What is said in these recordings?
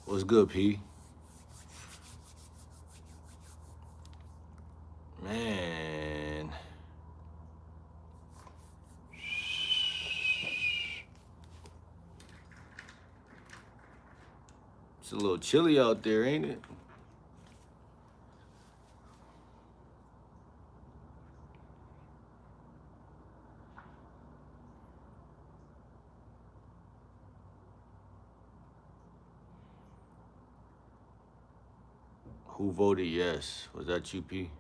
What's good, P? Man, it's a little chilly out there, ain't it? Who voted yes? Was that you, P?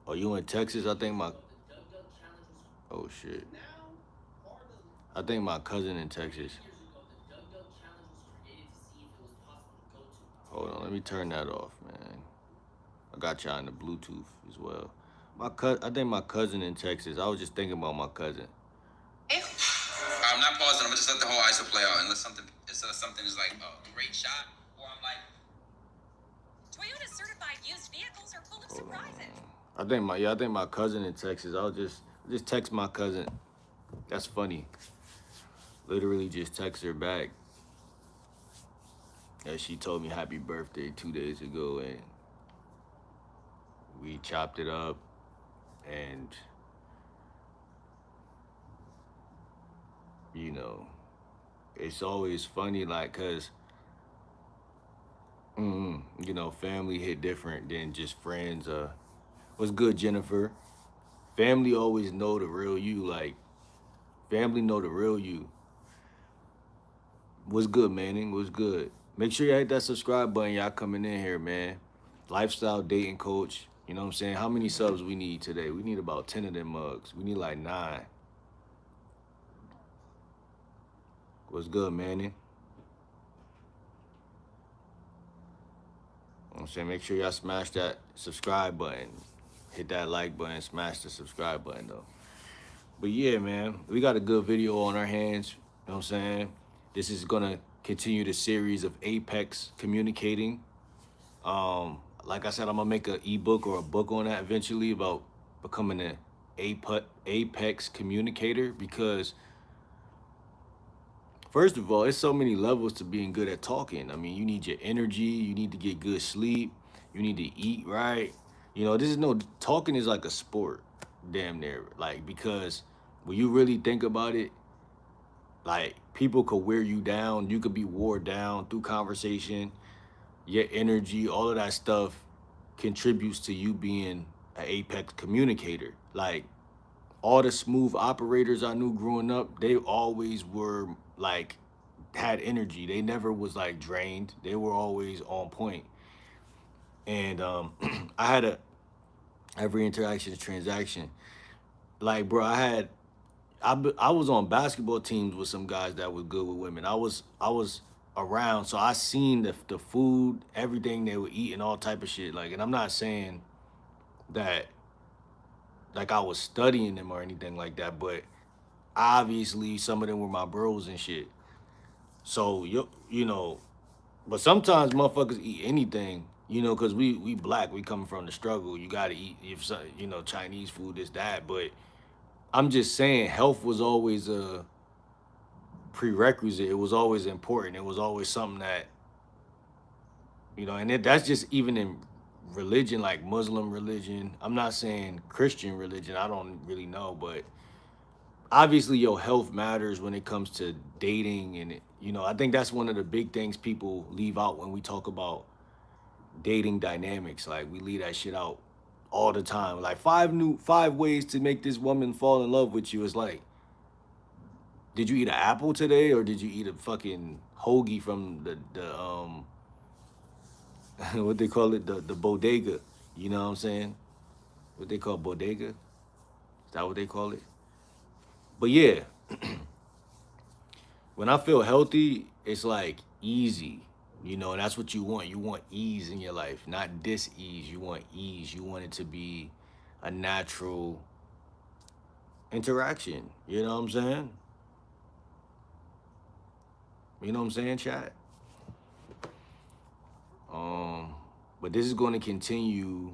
Oh, you in Texas? I think my. Oh shit. I think my cousin in Texas. Hold on, let me turn that off, man. I got y'all in the Bluetooth as well. I think my cousin in Texas. I was just thinking about my cousin. I'm not pausing. I'm gonna just let the whole ISO play out unless something is like a great shot, or I'm like. Toyota certified used vehicles are full of surprises. I think my cousin in Texas. I'll just text my cousin. That's funny. Literally just text her back. And she told me happy birthday 2 days ago, and we chopped it up, and you know, it's always funny, like, cause family hit different than just friends. What's good, Jennifer? Family always know the real you. Like, family know the real you. What's good, Manning? What's good? Make sure you hit that subscribe button. Y'all coming in here, man. Lifestyle dating coach. You know what I'm saying? How many subs we need today? We need about 10 of them mugs. We need like 9. What's good, Manning? I'm saying, make sure y'all smash that subscribe button. Hit that like button, smash the subscribe button though. But yeah, man, we got a good video on our hands. You know what I'm saying? This is gonna continue the series of Apex communicating. Like I said, I'm gonna make an ebook or a book on that eventually about becoming an Apex communicator, because first of all, it's so many levels to being good at talking. I mean, you need your energy, you need to get good sleep, you need to eat right. This is no talking is like a sport, damn near. Like, because when you really think about it, like, people could wear you down, you could be wore down through conversation, your energy, all of that stuff contributes to you being an apex communicator. Like, all the smooth operators I knew growing up, they always were like had energy. They never was like drained. They were always on point. And I had a every interaction is transaction. Like, bro, I was on basketball teams with some guys that was good with women. I was around, so I seen the food, everything they would eat, and all type of shit. Like, and I'm not saying that like I was studying them or anything like that, but obviously some of them were my bros and shit. So but sometimes motherfuckers eat anything, cause we black, we coming from the struggle. You gotta eat if Chinese food, this that. But I'm just saying, health was always a prerequisite. It was always important. It was always something that that's just even in religion, like Muslim religion. I'm not saying Christian religion. I don't really know, but obviously your health matters when it comes to dating. And I think that's one of the big things people leave out when we talk about dating dynamics. Like, we leave that shit out all the time. Like, 5 ways to make this woman fall in love with you. Is like, did you eat an apple today, or did you eat a fucking hoagie from the what they call it, the bodega? You know what I'm saying? What they call bodega? Is that what they call it? But yeah, when I feel healthy, it's like easy, and that's what you want. You want ease in your life, not dis-ease. You want ease. You want it to be a natural interaction. You know what I'm saying? You know what I'm saying, chat? Um, but this is going to continue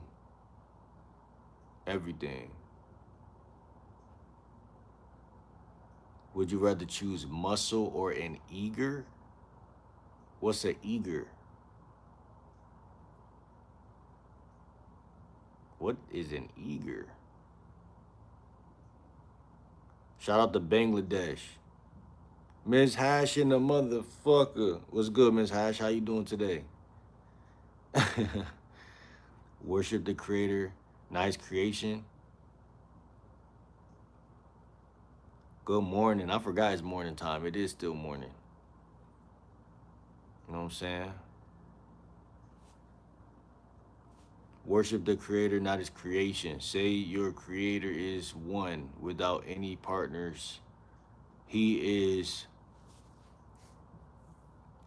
everything. Would you rather choose muscle or an eager? What's an eager? What is an eager? Shout out to Bangladesh. Miss Hash in the motherfucker. What's good, Miss Hash? How you doing today? Worship the creator. Nice creation. Good morning. I forgot it's morning time. It is still morning. You know what I'm saying? Worship the creator, not his creation. Say your creator is one without any partners. He is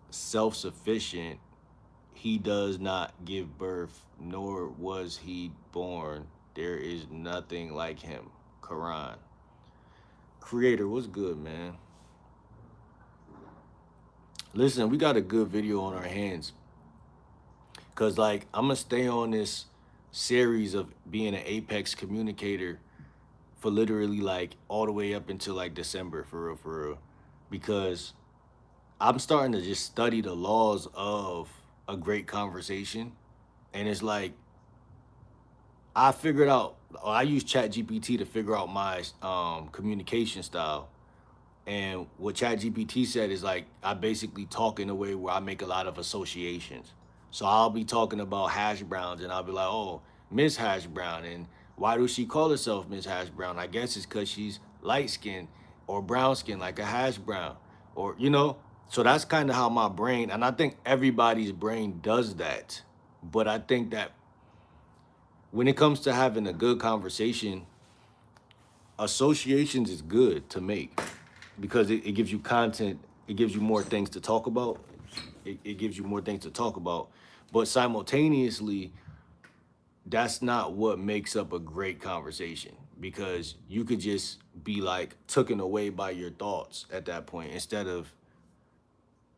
self-sufficient. He does not give birth, nor was he born. There is nothing like him. Quran. Creator, what's good, man? Listen, we got a good video on our hands. Cause like I'm gonna stay on this series of being an apex communicator for literally like all the way up until like December, for real, because I'm starting to just study the laws of a great conversation, and it's like I figured out. I use ChatGPT to figure out my communication style, and what ChatGPT said is like I basically talk in a way where I make a lot of associations. So I'll be talking about hash browns, and I'll be like, "Oh, Miss Hash Brown," and why does she call herself Miss Hash Brown? I guess it's because she's light skinned or brown skinned like a hash brown, or you know. So that's kind of how my brain, and I think everybody's brain does that. But I think that when it comes to having a good conversation, associations is good to make because it gives you content, it gives you more things to talk about. It gives you more things to talk about. But simultaneously, that's not what makes up a great conversation, because you could just be like taken away by your thoughts at that point instead of,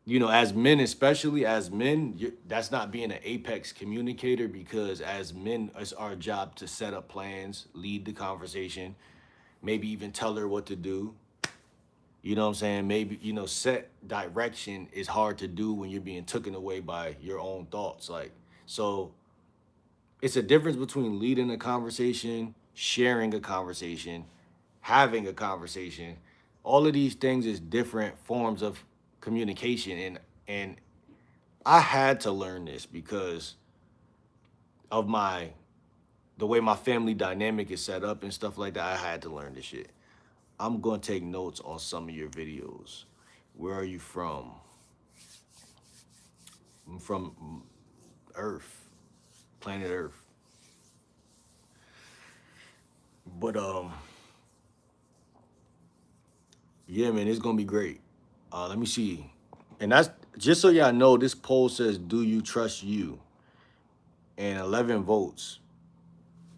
you know, as men, especially as men, that's not being an apex communicator, because as men, it's our job to set up plans, lead the conversation, maybe even tell her what to do. You know what I'm saying? Maybe, you know, set direction is hard to do when you're being taken away by your own thoughts. Like, so it's a difference between leading a conversation, sharing a conversation, having a conversation. All of these things is different forms of communication, and I had to learn this because of the way my family dynamic is set up and stuff like that. I had to learn this shit. I'm going to take notes on some of your videos. Where are you from? I'm from Earth, planet Earth. But yeah, man, it's gonna be great. Let me see. And that's just so y'all know, this poll says, do you trust you? And 11 votes.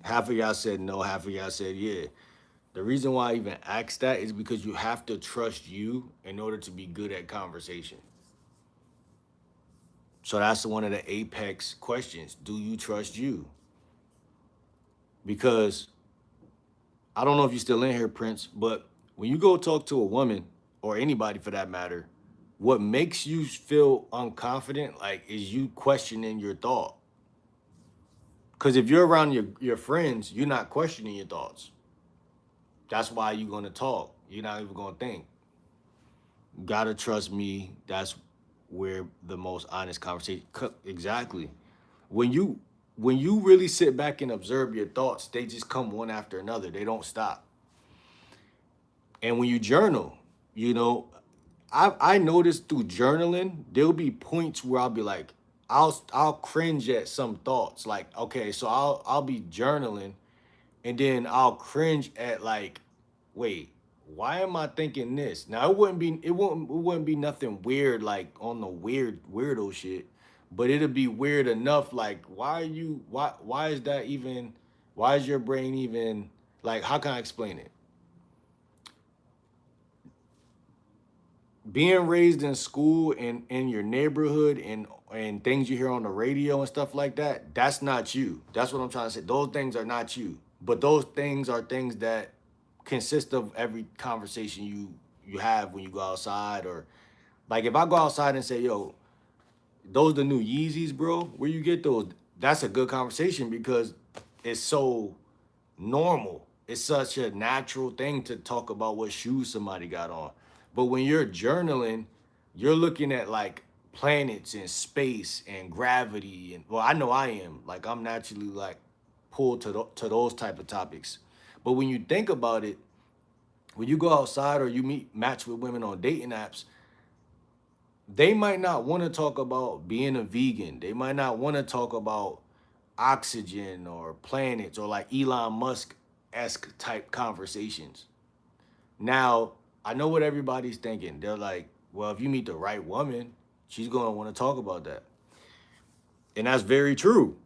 Half of y'all said no, half of y'all said yeah. The reason why I even asked that is because you have to trust you in order to be good at conversation. So that's one of the apex questions. Do you trust you? Because I don't know if you're still in here, Prince, but when you go talk to a woman, or anybody for that matter, what makes you feel unconfident, like, is you questioning your thought. Because if you're around your friends, you're not questioning your thoughts. That's why you're going to talk. You're not even going to think. Gotta trust me. That's where the most honest conversation. Exactly. When you really sit back and observe your thoughts, they just come one after another. They don't stop. And when you journal, you know, I noticed through journaling, there'll be points where I'll be like, I'll cringe at some thoughts. Like, okay, so I'll be journaling, and then I'll cringe at like, wait, why am I thinking this? Now it wouldn't be nothing weird, like on the weirdo shit, but it'll be weird enough. Like, why is that even? Why is your brain even like? How can I explain it? Being raised in school and in your neighborhood and things you hear on the radio and stuff like that, that's not you. That's what I'm trying to say. Those things are not you. But those things are things that consist of every conversation you have when you go outside, or like if I go outside and say, yo, those the new Yeezys, bro, where you get those? That's a good conversation because it's so normal. It's such a natural thing to talk about what shoes somebody got on. But when you're journaling, you're looking at like planets and space and gravity, and well, I know I am. Like I'm naturally like pulled to those type of topics. But when you think about it, when you go outside or you match with women on dating apps, they might not want to talk about being a vegan. They might not want to talk about oxygen or planets or like Elon Musk esque type conversations. Now, I know what everybody's thinking. They're like, well, if you meet the right woman, she's going to want to talk about that. And that's very true.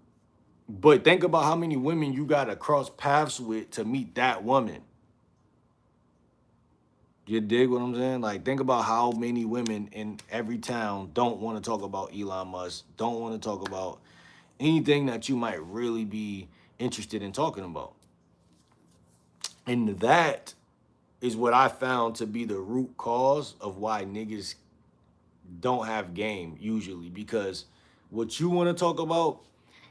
But think about how many women you got to cross paths with to meet that woman. You dig what I'm saying? Like, think about how many women in every town don't want to talk about Elon Musk, don't want to talk about anything that you might really be interested in talking about. And that is what I found to be the root cause of why niggas don't have game usually, because what you want to talk about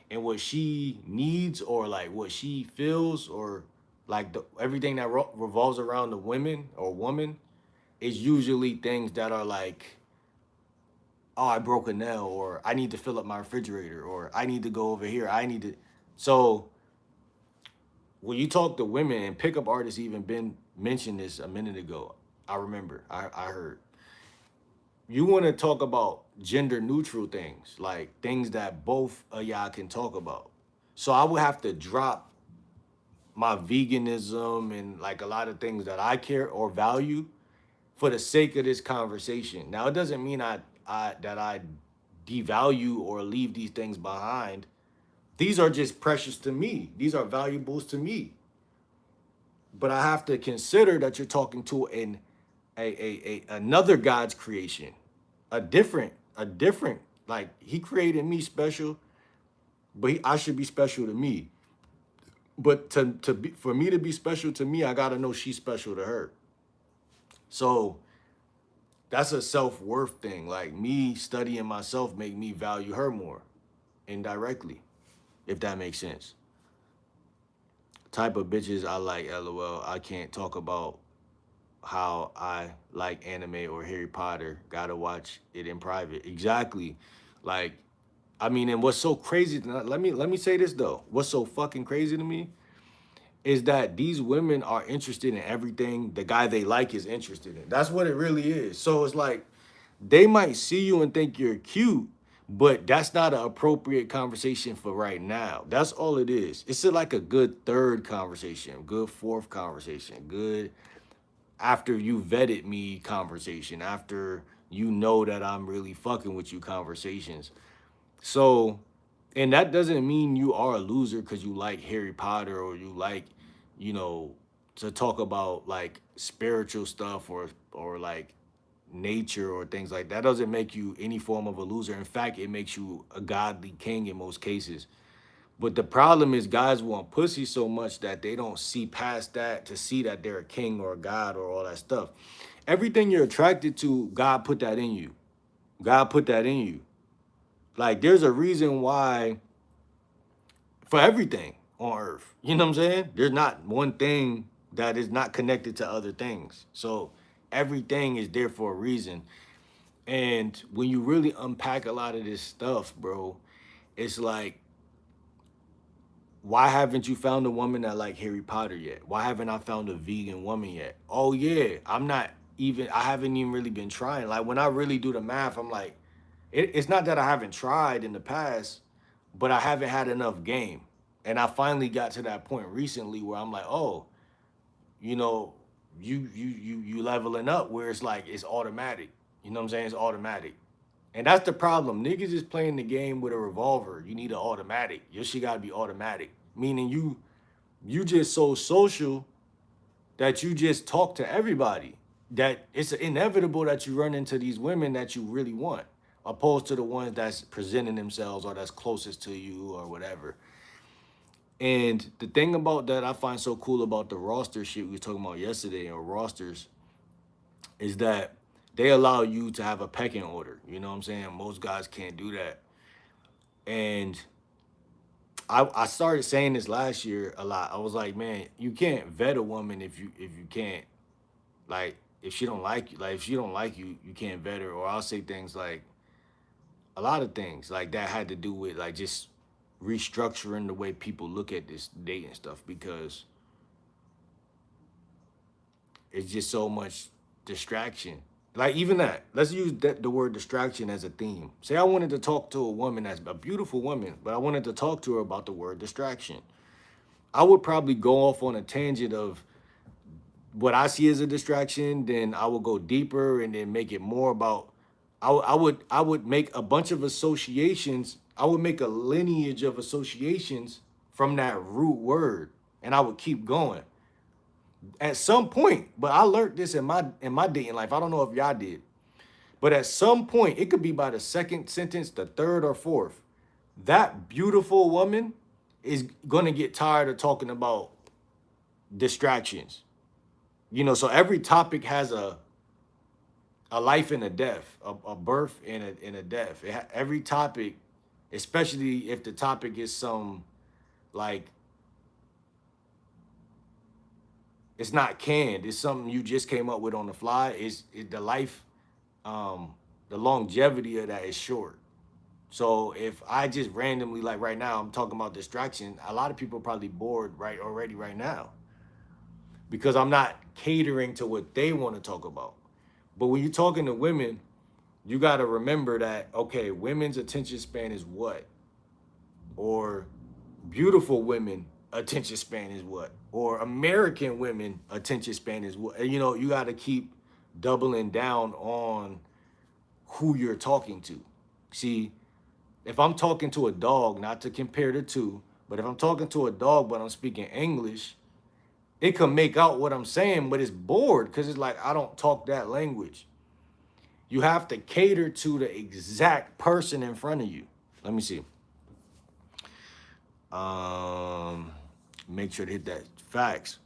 and what she needs or like what she feels or like everything that revolves around the women or woman is usually things that are like, oh, I broke a nail, or I need to fill up my refrigerator, or I need to go over here. I need to. So when you talk to women, and pickup artists even been mentioned this a minute ago. I remember. I heard. You want to talk about gender neutral things, like things that both of y'all can talk about. So I would have to drop my veganism and like a lot of things that I care or value for the sake of this conversation. Now it doesn't mean I devalue or leave these things behind. These are just precious to me. These are valuables to me. But I have to consider that you're talking to another God's creation, a different like he created me special, but I should be special to me. But to be for me to be special to me, I gotta know she's special to her. So that's a self-worth thing. Like me studying myself make me value her more indirectly, if that makes sense. Type of bitches I like, LOL. I can't talk about how I like anime or Harry Potter. Gotta watch it in private. Exactly. Like, I mean, and what's so crazy? Let me say this though. What's so fucking crazy to me is that these women are interested in everything the guy they like is interested in. That's what it really is. So it's like they might see you and think you're cute, but that's not an appropriate conversation for right now. That's all it is. It's like a good third conversation, good fourth conversation, good after you vetted me conversation, after you know that I'm really fucking with you conversations. So, and that doesn't mean you are a loser because you like Harry Potter or you like, you know, to talk about like spiritual stuff or like nature or things like that. Doesn't make you any form of a loser. In fact, it makes you a godly king in most cases. But the problem is guys want pussy so much that they don't see past that to see that they're a king or a god or all that stuff. Everything you're attracted to, God put that in you. God put that in you. Like there's a reason why for everything on earth. You know what I'm saying? There's not one thing that is not connected to other things. So everything is there for a reason. And when you really unpack a lot of this stuff, bro, it's like, why haven't you found a woman that like Harry Potter yet? Why haven't I found a vegan woman yet? Oh yeah, I haven't even really been trying. Like when I really do the math, I'm like, it's not that I haven't tried in the past, but I haven't had enough game. And I finally got to that point recently where I'm like, oh, you know, you leveling up where it's like it's automatic. You know what I'm saying? It's automatic. And that's the problem. Niggas is playing the game with a revolver. You need an automatic. Your shit gotta be automatic. Meaning you just so social that you just talk to everybody. That it's inevitable that you run into these women that you really want, opposed to the ones that's presenting themselves or that's closest to you or whatever. And the thing about that I find so cool about the roster shit we was talking about yesterday or rosters, is that they allow you to have a pecking order. You know what I'm saying? Most guys can't do that. And I started saying this last year a lot. I was like, man, you can't vet a woman if you can't, like, if she don't like you, like if she don't like you, you can't vet her. Or I'll say things like, a lot of things like that had to do with like just restructuring the way people look at this dating stuff, because it's just so much distraction. Like even that, let's use the word distraction as a theme. Say I wanted to talk to a woman that's a beautiful woman, but I wanted to talk to her about the word distraction. I would probably go off on a tangent of what I see as a distraction, then I would go deeper and then make it more about. I would make a bunch of associations. I would make a lineage of associations from that root word, and I would keep going. At some point, but I learned this in my dating life. I don't know if y'all did, but at some point, it could be by the second sentence, the third or fourth, that beautiful woman is gonna get tired of talking about distractions. So every topic has a life and a death, a birth and a death. Every topic, especially if the topic is some like it's not canned, it's something you just came up with on the fly. The life, the longevity of that is short. So if I just randomly, like right now, I'm talking about distraction, a lot of people are probably bored right now because I'm not catering to what they want to talk about. But when you're talking to women, you got to remember that, okay, women's attention span is what? Or beautiful women attention span is what? Or American women attention span is what? You got to keep doubling down on who you're talking to. See, if I'm talking to a dog, not to compare the two, but if I'm talking to a dog but I'm speaking English, it can make out what I'm saying, but it's bored because it's like I don't talk that language. You have to cater to the exact person in front of you. Let me see. Um, Make sure to hit that facts.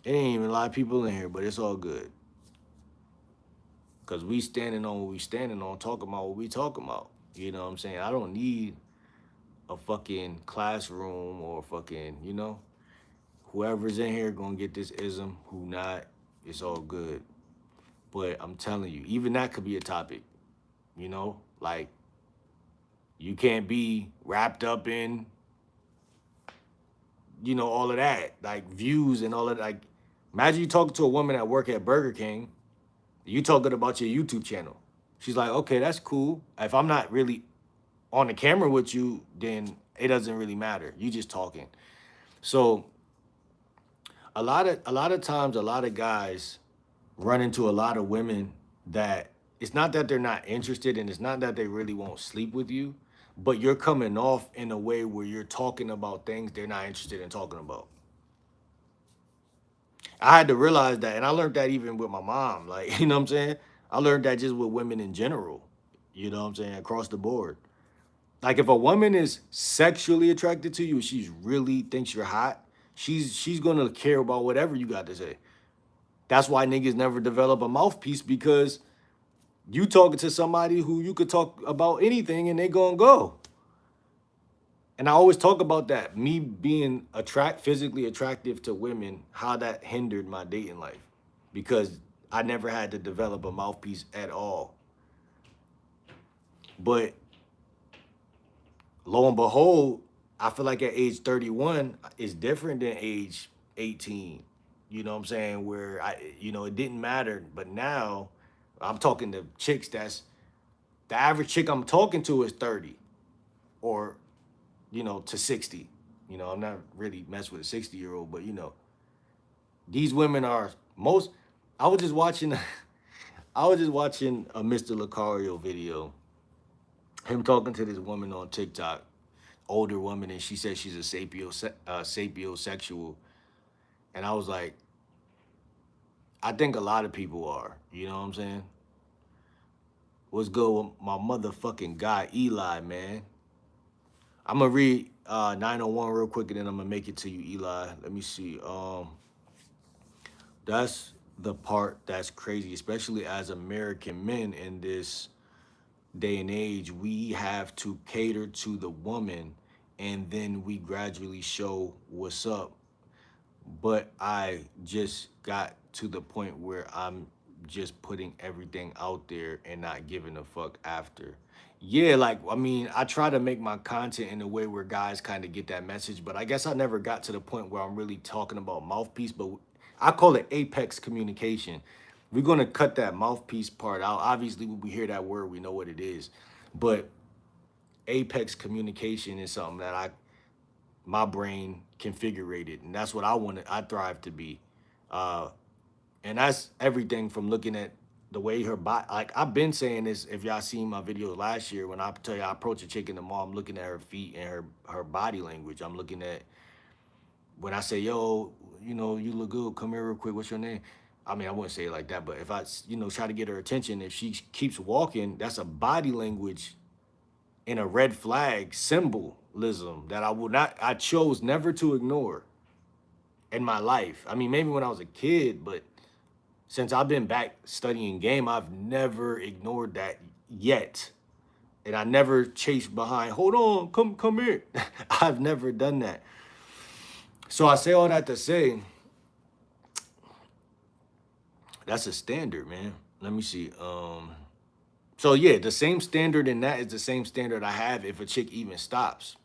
It ain't even a lot of people in here, but it's all good. Cause we standing on what we standing on, talking about what we talking about. You know what I'm saying? I don't need a fucking classroom or fucking, whoever's in here gonna get this ism, who not, it's all good. But I'm telling you, even that could be a topic, like you can't be wrapped up in, all of that, like views and all of that. Like, imagine you talking to a woman at work at Burger King, you talking about your YouTube channel. She's like, okay, that's cool. If I'm not really on the camera with you, then it doesn't really matter. You just talking. So a lot of times, a lot of guys run into a lot of women that it's not that they're not interested and it's not that they really won't sleep with you, but you're coming off in a way where you're talking about things they're not interested in talking about. I had to realize that, and I learned that even with my mom. Like, you know what I'm saying? I learned that just with women in general, across the board. Like if a woman is sexually attracted to you, she's really thinks you're hot, she's gonna care about whatever you got to say. That's why niggas never develop a mouthpiece, because you talking to somebody who you could talk about anything and they gonna go. And I always talk about that, me being physically attractive to women, how that hindered my dating life, because I never had to develop a mouthpiece at all. But lo and behold, I feel like at age 31 is different than age 18. You know what I'm saying? Where it didn't matter, but now I'm talking to chicks that's the average chick I'm talking to is 30 or to 60. I'm not really messing with a 60-year-old, but these women are most. I was just watching I was just watching a Mr. Lucario video, him talking to this woman on TikTok, older woman, and she said she's a sapiosexual. And I was like, I think a lot of people are, you know what I'm saying? What's good with my motherfucking guy, Eli, man? I'm gonna read 901 real quick and then I'm gonna make it to you, Eli. Let me see. That's the part that's crazy, especially as American men in this day and age. We have to cater to the woman, and then we gradually show what's up. But I just got to the point where I'm just putting everything out there and not giving a fuck after. Yeah, like I mean, I try to make my content in a way where guys kind of get that message, but I guess I never got to the point where I'm really talking about mouthpiece, but I call it apex communication. We're gonna cut that mouthpiece part out. Obviously, when we hear that word, we know what it is. But apex communication is something that I my brain configurated, and that's what I want to. I thrive to be, uh, and that's everything from looking at the way her body. Like I've been saying this. If y'all seen my videos last year, when I tell you I approach a chick in the mall, I'm looking at her feet and her body language. I'm looking at when I say, "Yo, you know, you look good. Come here real quick. What's your name?" I mean, I wouldn't say it like that, but if I, try to get her attention, if she keeps walking, that's a body language in a red flag symbolism that I chose never to ignore in my life. I mean, maybe when I was a kid, but since I've been back studying game, I've never ignored that yet. And I never chased behind, hold on, come here. I've never done that. So I say all that to say, that's a standard, man. Let me see. So yeah, the same standard in that is the same standard I have if a chick even stops.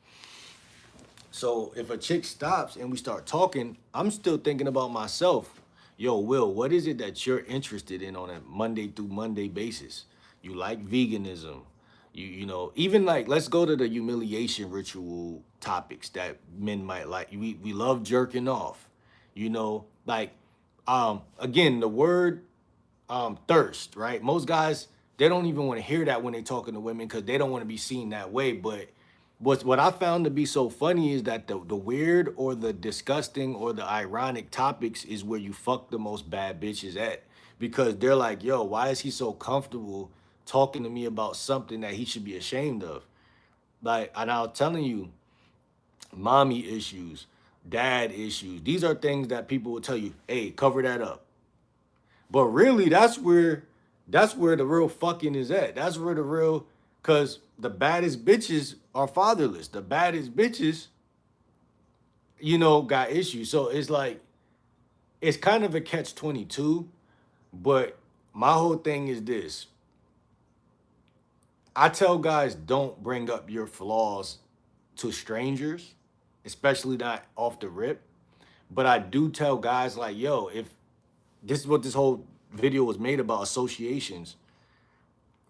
So if a chick stops and we start talking, I'm still thinking about myself. Yo, Will, what is it that you're interested in on a Monday through Monday basis? You like veganism. Even like let's go to the humiliation ritual topics that men might like. We love jerking off. Like again, the word thirst, right? Most guys they don't even want to hear that when they talking to women because they don't want to be seen that way. But what I found to be so funny is that the weird or the disgusting or the ironic topics is where you fuck the most bad bitches at because they're like, yo, why is he so comfortable talking to me about something that he should be ashamed of? Like, and I was telling you, mommy issues, dad issues. These are things that people will tell you, hey, cover that up. But really, that's where the real fucking is at. That's where the real cause the baddest bitches are fatherless. The baddest bitches, got issues. So it's like it's kind of a catch 22, but my whole thing is this. I tell guys don't bring up your flaws to strangers, especially not off the rip. But I do tell guys like, yo, if this is what this whole video was made about associations.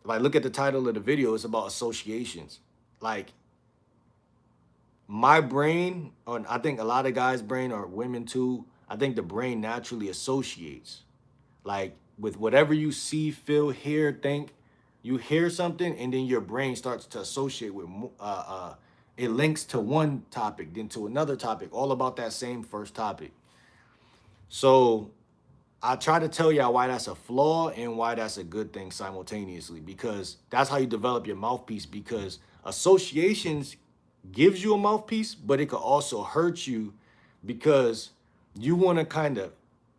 Like, look at the title of the video. It's about associations. Like, my brain, or I think a lot of guys' brain, or women too, I think the brain naturally associates. Like, with whatever you see, feel, hear, think, you hear something, and then your brain starts to associate with, it links to one topic, then to another topic, all about that same first topic. So I try to tell y'all why that's a flaw and why that's a good thing simultaneously, because that's how you develop your mouthpiece, because associations gives you a mouthpiece, but it could also hurt you because you want to kind of,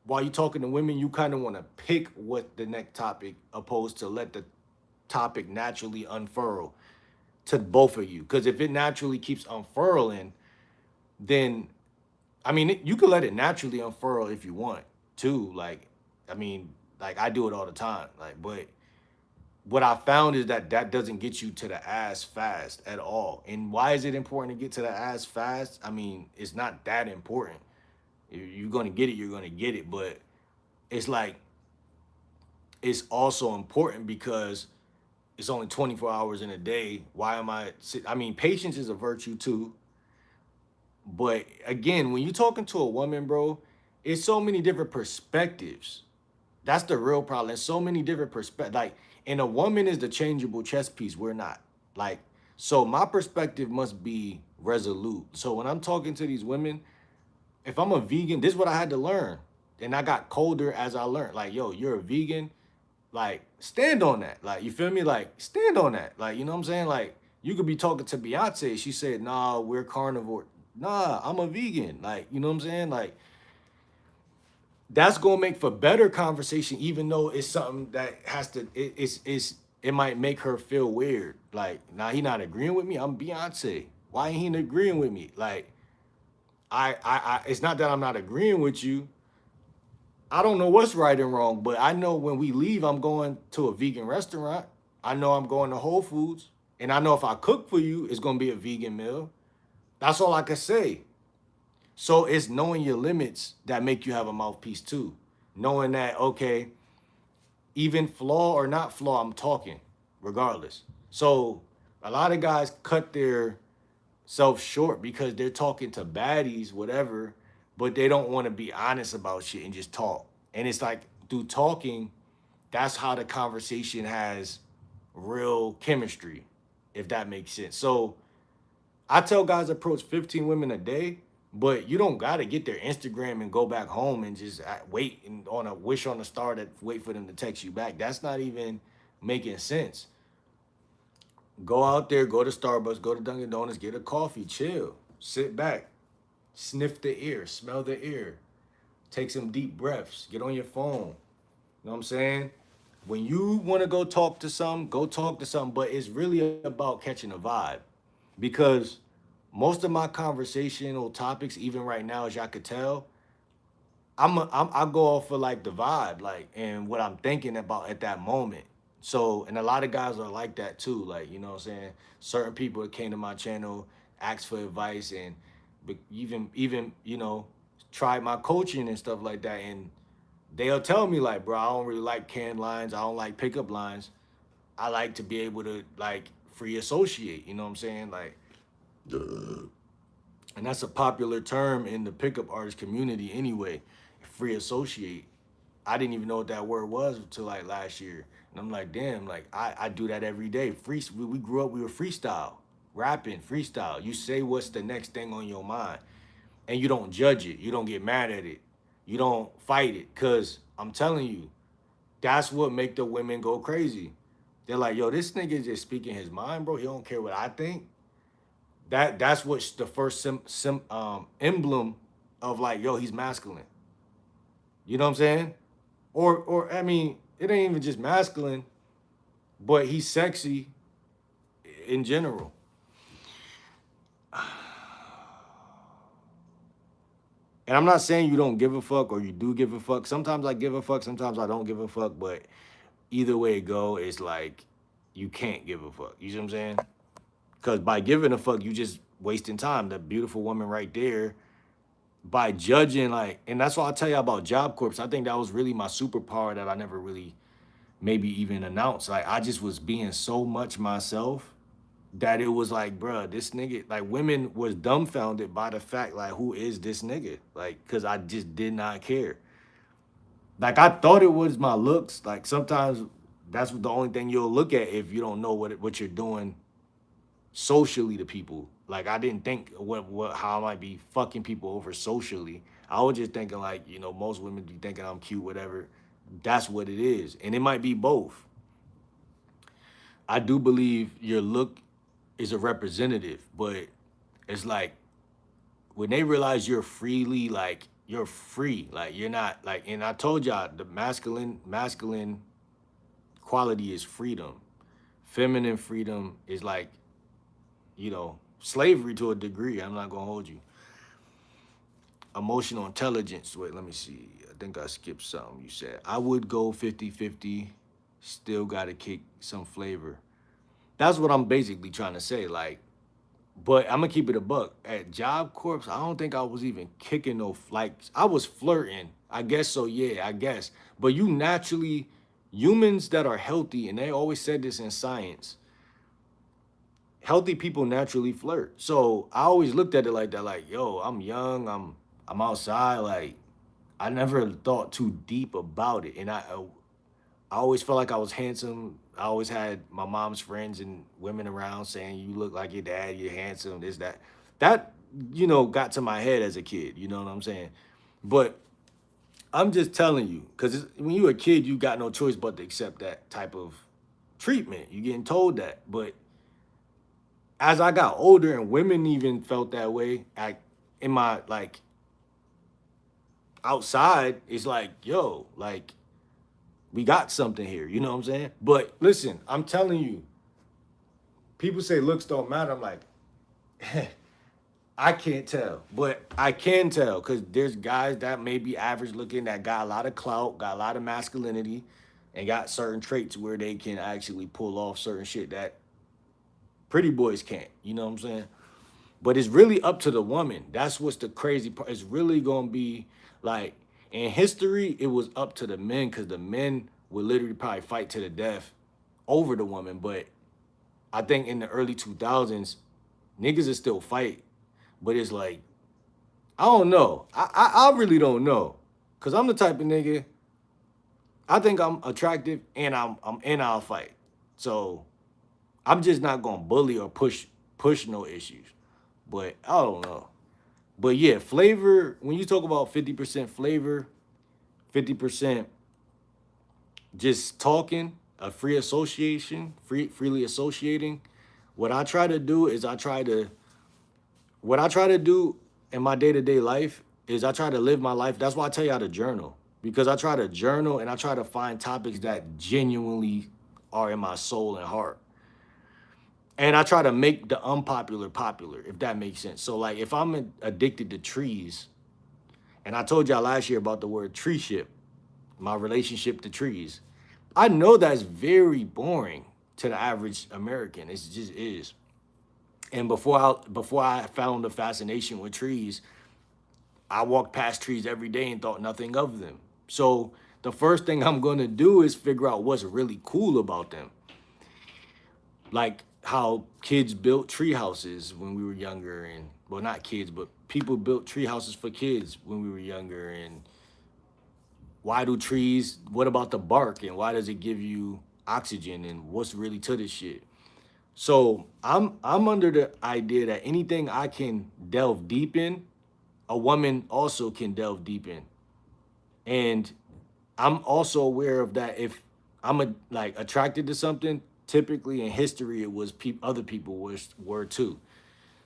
while you're talking to women, you kind of want to pick what the next topic opposed to let the topic naturally unfurl to both of you. Because if it naturally keeps unfurling, then, I mean, you could let it naturally unfurl if you want too. Like, I mean, like I do it all the time. Like, but what I found is that that doesn't get you to the ass fast at all. And why is it important to get to the ass fast? I mean, it's not that important. If you're gonna get it, you're gonna get it. But it's like, it's also important because it's only 24 hours in a day. Why am I mean, patience is a virtue too. But again, when you're talking to a woman, bro, it's so many different perspectives. That's the real problem. There's so many different perspectives. Like, and a woman is the changeable chess piece. We're not. Like, so my perspective must be resolute. So when I'm talking to these women, if I'm a vegan, this is what I had to learn. And I got colder as I learned. Like, yo, you're a vegan. Like, stand on that. Like, you feel me? Like, stand on that. Like, you know what I'm saying? Like, you could be talking to Beyonce. She said, nah, we're carnivore. Nah, I'm a vegan. Like, you know what I'm saying? Like, that's gonna make for better conversation, even though it's something that has to it might make her feel weird. Like, nah, he not agreeing with me. I'm Beyonce. Why ain't he agreeing with me? Like, I it's not that I'm not agreeing with you. I don't know what's right and wrong, but I know when we leave, I'm going to a vegan restaurant. I know I'm going to Whole Foods, and I know if I cook for you, it's gonna be a vegan meal. That's all I can say. So it's knowing your limits that make you have a mouthpiece too. Knowing that, okay, even flaw or not flaw, I'm talking regardless. So a lot of guys cut their self short because they're talking to baddies, whatever, but they don't want to be honest about shit and just talk. And it's like through talking, that's how the conversation has real chemistry, if that makes sense. So I tell guys approach 15 women a day, but you don't gotta get their Instagram and go back home and just wait and on a wish on a star that wait for them to text you back. That's not even making sense. Go out there, go to Starbucks, go to Dunkin' Donuts, get a coffee, chill, sit back, sniff the air, smell the air, take some deep breaths, get on your phone. You know what I'm saying? When you want to go talk to some, go talk to some, but it's really about catching a vibe because most of my conversational topics, even right now, as y'all could tell, I go off of like the vibe, like and what I'm thinking about at that moment. So, and a lot of guys are like that too. Like, you know what I'm saying? Certain people that came to my channel, asked for advice, and even tried my coaching and stuff like that. And they'll tell me like, bro, I don't really like canned lines. I don't like pickup lines. I like to be able to like free associate. You know what I'm saying? Like, and that's a popular term in the pickup artist community anyway. Free associate. I didn't even know what that word was until like last year. And I'm like, damn, like I do that every day. We grew up, we were freestyle, rapping, freestyle. You say what's the next thing on your mind. And you don't judge it. You don't get mad at it. You don't fight it. Cause I'm telling you, that's what make the women go crazy. They're like, yo, this nigga just speaking his mind, bro. He don't care what I think. That's what's the first emblem of like, yo, he's masculine. You know what I'm saying? Or I mean, it ain't even just masculine, but he's sexy in general. And I'm not saying you don't give a fuck or you do give a fuck. Sometimes I give a fuck, sometimes I don't give a fuck, but either way it go, it's like you can't give a fuck. You see what I'm saying? Because by giving a fuck, you just wasting time. That beautiful woman right there, by judging, like, and that's why I tell you about Job Corps. I think that was really my superpower that I never really maybe even announced. Like, I just was being so much myself that it was like, bruh, this nigga, like, women was dumbfounded by the fact, like, who is this nigga? Like, because I just did not care. Like, I thought it was my looks. Like, sometimes that's the only thing you'll look at if you don't know what you're doing socially to people. Like, I didn't think how I might be fucking people over socially. I was just thinking like, most women be thinking I'm cute, whatever. That's what it is. And it might be both. I do believe your look is a representative, but it's like when they realize you're free, like you're not like, and I told y'all the masculine quality is freedom. Feminine freedom is like, slavery to a degree. I'm not gonna hold you. Emotional intelligence. Wait, let me see. I think I skipped something you said. I would go 50-50. Still gotta kick some flavor. That's what I'm basically trying to say. Like, but I'm gonna keep it a buck. At Job Corps, I don't think I was even kicking no like I was flirting. I guess so, yeah, I guess. But you naturally, humans that are healthy, and they always said this in science, healthy people naturally flirt. So I always looked at it like that, like, yo, I'm young, I'm outside, like I never thought too deep about it. And I always felt like I was handsome. I always had my mom's friends and women around saying, you look like your dad, you're handsome, this, that. That, got to my head as a kid, you know what I'm saying? But I'm just telling you, because when you're a kid, you got no choice but to accept that type of treatment. You're getting told that. But as I got older and women even felt that way, in my like outside, it's like, yo, like we got something here. You know what I'm saying? But listen, I'm telling you, people say looks don't matter. I'm like, I can't tell, but I can tell because there's guys that may be average looking that got a lot of clout, got a lot of masculinity, and got certain traits where they can actually pull off certain shit that pretty boys can't. You know what I'm saying? But it's really up to the woman. That's what's the crazy part. It's really gonna be like in history, it was up to the men because the men would literally probably fight to the death over the woman. But I think in the early 2000s, niggas will still fight, but it's like I don't know. I really don't know, cause I'm the type of nigga. I think I'm attractive and I'm and I'll fight. So I'm just not gonna bully or push no issues. But I don't know. But yeah, flavor. When you talk about 50% flavor, 50% just talking, a free association, freely associating. What I try to do is what I try to do in my day-to-day life is I try to live my life. That's why I tell you how to journal. Because I try to journal and I try to find topics that genuinely are in my soul and heart. And I try to make the unpopular popular, if that makes sense. So like if I'm addicted to trees, and I told y'all last year about the word tree ship, my relationship to trees. I know that's very boring to the average American. It just is. And before I found the fascination with trees, I walked past trees every day and thought nothing of them. So the first thing I'm gonna do is figure out what's really cool about them. Like how kids built tree houses when we were younger, and well, not kids, but people built tree houses for kids when we were younger. And why do trees, what about the bark, and why does it give you oxygen, and what's really to this shit? So I'm under the idea that anything I can delve deep in, a woman also can delve deep in. And I'm also aware of that. If like attracted to something, typically in history it was other people were too.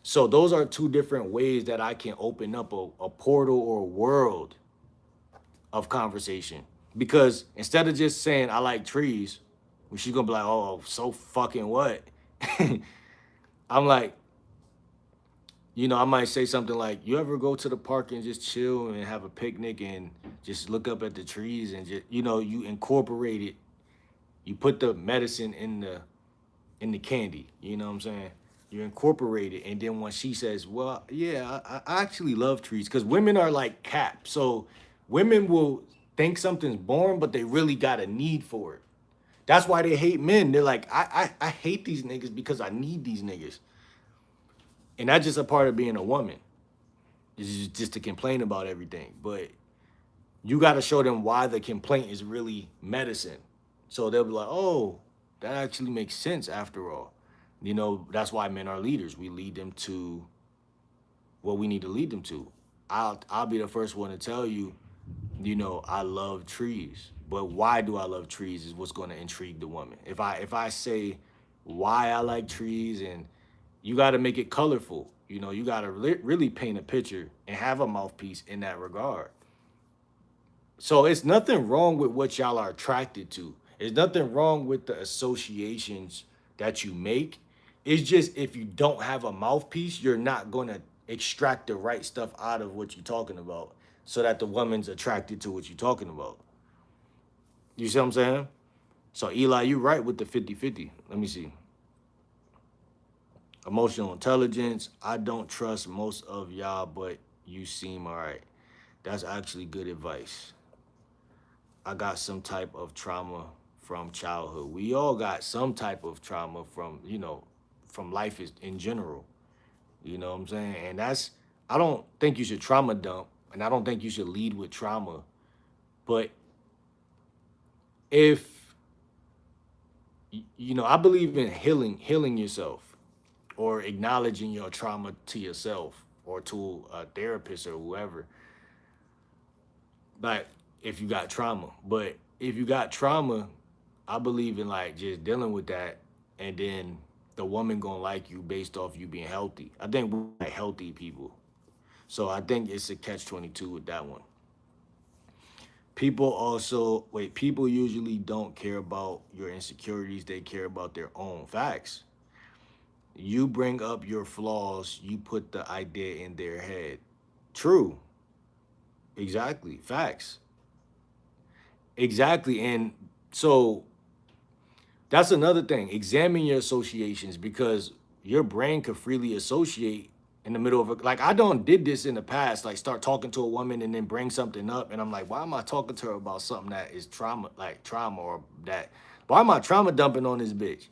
So those are two different ways that I can open up a portal or a world of conversation. Because instead of just saying I like trees, when she's gonna be like, oh, so fucking what? I'm like, I might say something like, you ever go to the park and just chill and have a picnic and just look up at the trees and just, you incorporate it. You put the medicine in the candy. You know what I'm saying? You incorporate it, and then when she says, "Well, yeah, I actually love trees," because women are like cap. So women will think something's boring, but they really got a need for it. That's why they hate men. They're like, I hate these niggas because I need these niggas, and that's just a part of being a woman. Is just to complain about everything, but you got to show them why the complaint is really medicine. So they'll be like, oh, that actually makes sense after all. That's why men are leaders. We lead them to what we need to lead them to. I'll be the first one to tell you, I love trees. But why do I love trees is what's going to intrigue the woman. If I say why I like trees, and you got to make it colorful. You got to really paint a picture and have a mouthpiece in that regard. So it's nothing wrong with what y'all are attracted to. There's nothing wrong with the associations that you make. It's just if you don't have a mouthpiece, you're not gonna extract the right stuff out of what you're talking about so that the woman's attracted to what you're talking about. You see what I'm saying? So Eli, you're right with the 50-50. Let me see. Emotional intelligence. I don't trust most of y'all, but you seem all right. That's actually good advice. I got some type of trauma from childhood. We all got some type of trauma from life in general. You know what I'm saying? And I don't think you should trauma dump, and I don't think you should lead with trauma. But if, I believe in healing yourself or acknowledging your trauma to yourself or to a therapist or whoever. Like, if you got trauma. But if you got trauma, I believe in like just dealing with that, and then the woman gonna like you based off you being healthy. I think we're like healthy people. So I think it's a catch 22 with that one. people usually don't care about your insecurities, they care about their own facts. You bring up your flaws, you put the idea in their head. True. Exactly. Facts. Exactly. And so that's another thing. Examine your associations because your brain could freely associate in the middle of it. Like I don't did this in the past, like start talking to a woman and then bring something up, and I'm like, why am I talking to her about something that is trauma, like trauma, or that? Why am I trauma dumping on this bitch?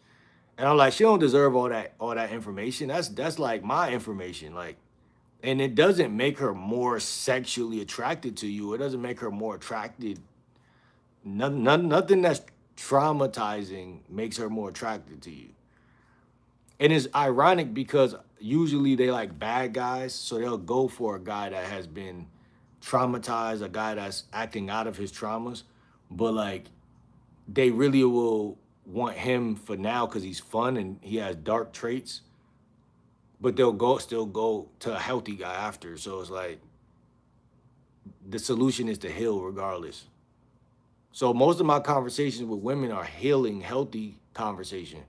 And I'm like, she don't deserve all that information. That's like my information, like, and it doesn't make her more sexually attracted to you. It doesn't make her more attracted. Nothing that's traumatizing makes her more attracted to you. And it's ironic because usually they like bad guys, so they'll go for a guy that has been traumatized, a guy that's acting out of his traumas, but like they really will want him for now because he's fun and he has dark traits, but they'll still go to a healthy guy after. So it's like the solution is to heal regardless. So most of my conversations with women are healing, healthy conversation.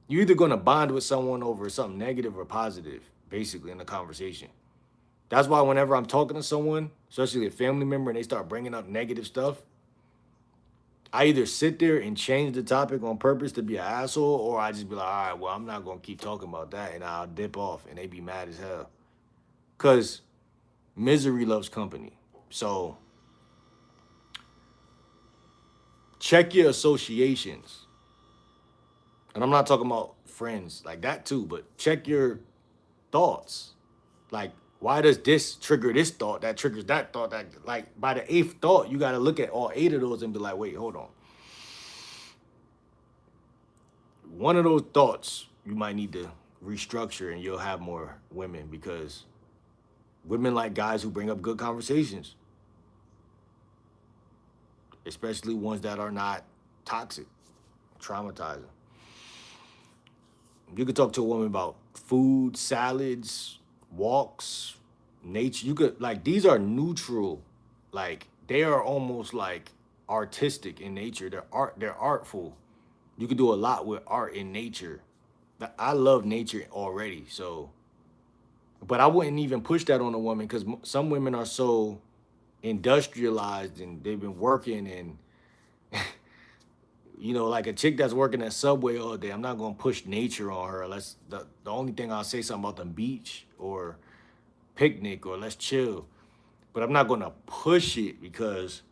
You're either gonna bond with someone over something negative or positive, basically in the conversation. That's why whenever I'm talking to someone, especially a family member, and they start bringing up negative stuff, I either sit there and change the topic on purpose to be an asshole, or I just be like, all right, well, I'm not gonna keep talking about that, and I'll dip off, and they be mad as hell. Cause misery loves company. So check your associations. And I'm not talking about friends like that too, but check your thoughts. Like, why does this trigger this thought? That triggers that thought. That like by the eighth thought, you got to look at all eight of those and be like, wait, hold on. One of those thoughts you might need to restructure, and you'll have more women because women like guys who bring up good conversations, especially ones that are not toxic, traumatizing. You could talk to a woman about food, salads, walks, nature. You could like these are neutral, like they are almost like artistic in nature. They're artful. You could do a lot with art in nature. I love nature already, so but I wouldn't even push that on a woman because some women are so industrialized and they've been working and like a chick that's working at Subway all day, I'm not gonna push nature on her unless the only thing I'll say something about the beach or picnic or let's chill. But I'm not gonna push it because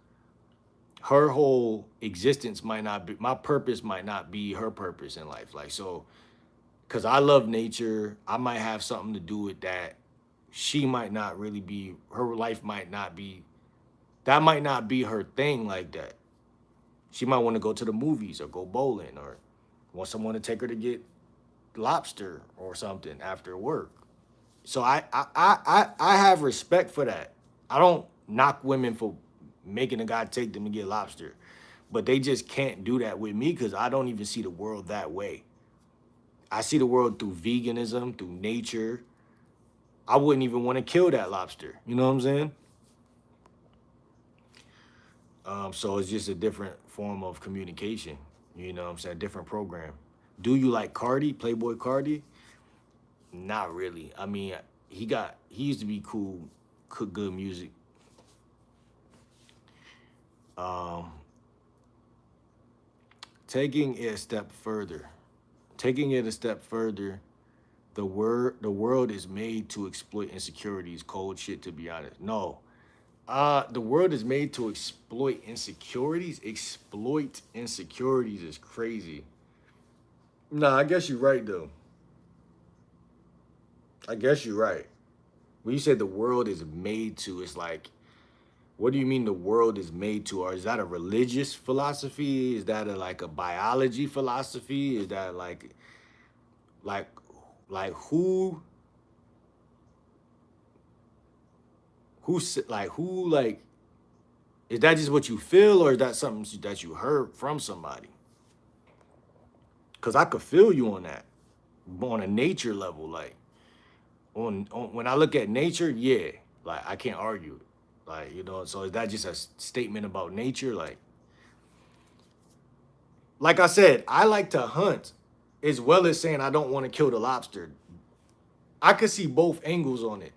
her whole existence might not be my purpose might not be her purpose in life. Like so, cause I love nature, I might have something to do with that. She might not really be her life might not be that might not be her thing like that. She might want to go to the movies or go bowling or want someone to take her to get lobster or something after work. So I have respect for that. I don't knock women for making a guy take them to get lobster, but they just can't do that with me because I don't even see the world that way. I see the world through veganism, through nature. I wouldn't even want to kill that lobster. You know what I'm saying? So it's just a different form of communication. You know what I'm saying? Different program. Do you like Cardi, Playboy Cardi? Not really. I mean, he used to be cool, cook good music. Um, taking it a step further. Taking it a step further, the world is made to exploit insecurities, cold shit to be honest. No. The world is made to exploit insecurities. Exploit insecurities is crazy. Nah, I guess you're right though. I guess you're right. When you say the world is made to, it's like, what do you mean the world is made to? Or is that a religious philosophy? Is that like a biology philosophy? Is that like like who like is that just what you feel or is that something that you heard from somebody? Cause I could feel you on that, on a nature level, like on when I look at nature, yeah, like I can't argue it. Like, so is that just a statement about nature? Like I said, I like to hunt as well as saying I don't want to kill the lobster. I could see both angles on it,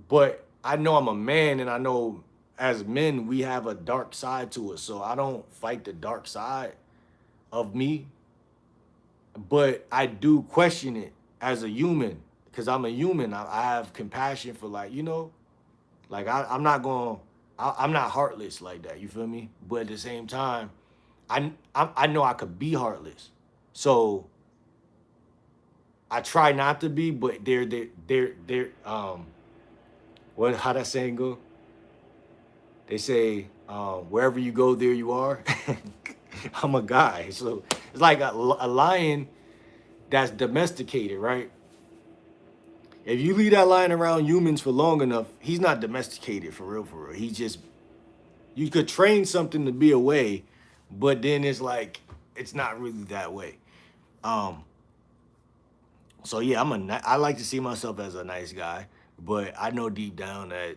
but I know I'm a man and I know as men we have a dark side to us. So I don't fight the dark side of me, but I do question it as a human because I'm a human. I have compassion for like I'm not going. I'm not heartless like that. You feel me? But at the same time, I know I could be heartless, so I try not to be. But they're what how that saying go? They say wherever you go, there you are. I'm a guy, so it's like a lion that's domesticated, right? If you leave that lion around humans for long enough, he's not domesticated for real, for real. He just you could train something to be a way, but then it's like it's not really that way. Um, so yeah, I like to see myself as a nice guy, but I know deep down that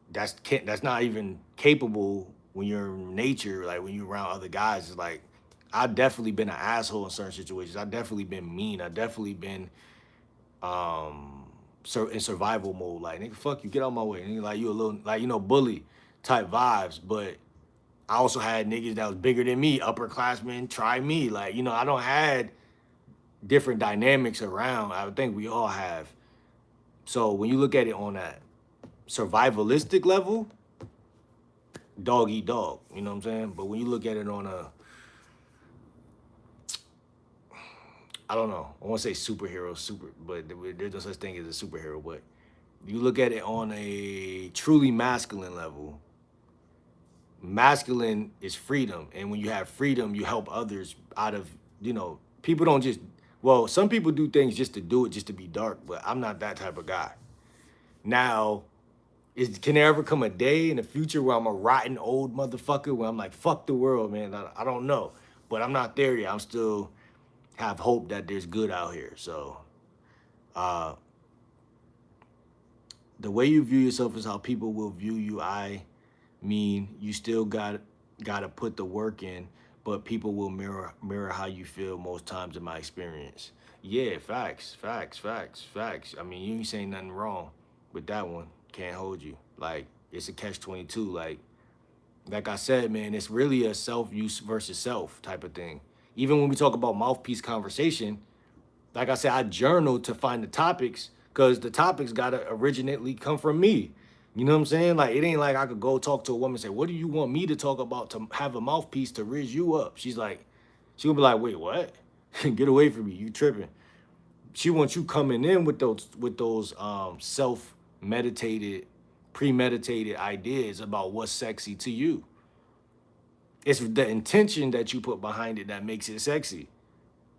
that's not even capable when you're in nature, like when you're around other guys. It's like I've definitely been an asshole in certain situations. I've definitely been mean. I've definitely been in survival mode, like nigga, fuck you, get out my way. And like you a little like bully type vibes, but I also had niggas that was bigger than me, upperclassmen, try me. Like, I don't had different dynamics around. I would think we all have. So when you look at it on that survivalistic level, dog eat dog. You know what I'm saying? But when you look at it on I don't know, I want to say but there's no such thing as a superhero. But you look at it on a truly masculine level, masculine is freedom. And when you have freedom, you help others out of, people don't just, well, some people do things just to do it, just to be dark, but I'm not that type of guy. Now, can there ever come a day in the future where I'm a rotten old motherfucker where I'm like, fuck the world, man? I don't know. But I'm not there yet. I'm still have hope that there's good out here. So, uh, the way you view yourself is how people will view you. I mean, you still gotta put the work in, but people will mirror how you feel most times in my experience. Yeah, facts. I mean, you ain't saying nothing wrong with that one. Can't hold you. Like it's a catch 22. Like I said, man, it's really a self use versus self type of thing. Even when we talk about mouthpiece conversation, like I said, I journal to find the topics because the topics gotta originally come from me. You know what I'm saying? Like it ain't like I could go talk to a woman and say, "What do you want me to talk about to have a mouthpiece to raise you up?" She gonna be like, "Wait, what? Get away from me! You tripping?" She wants you coming in with those self meditated, premeditated ideas about what's sexy to you. It's the intention that you put behind it that makes it sexy.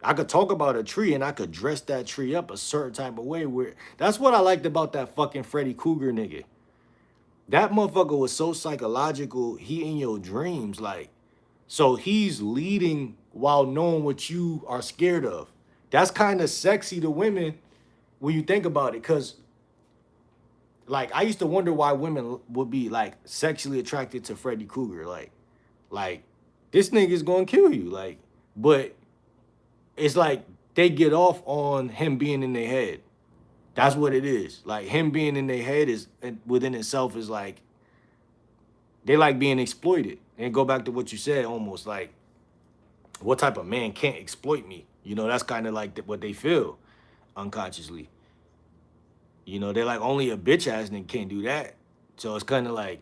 I could talk about a tree and I could dress that tree up a certain type of way where that's what I liked about that fucking Freddy Krueger nigga. That motherfucker was so psychological, he in your dreams, like, so he's leading while knowing what you are scared of. That's kind of sexy to women when you think about it, because like I used to wonder why women would be like sexually attracted to Freddy Krueger. Like this nigga's gonna kill you. But it's like they get off on him being in their head. That's what it is. Like him being in their head is within itself is like they like being exploited. And go back to what you said, almost like what type of man can't exploit me? That's kind of like what they feel unconsciously. They're like only a bitch ass nigga can't do that. So it's kind of like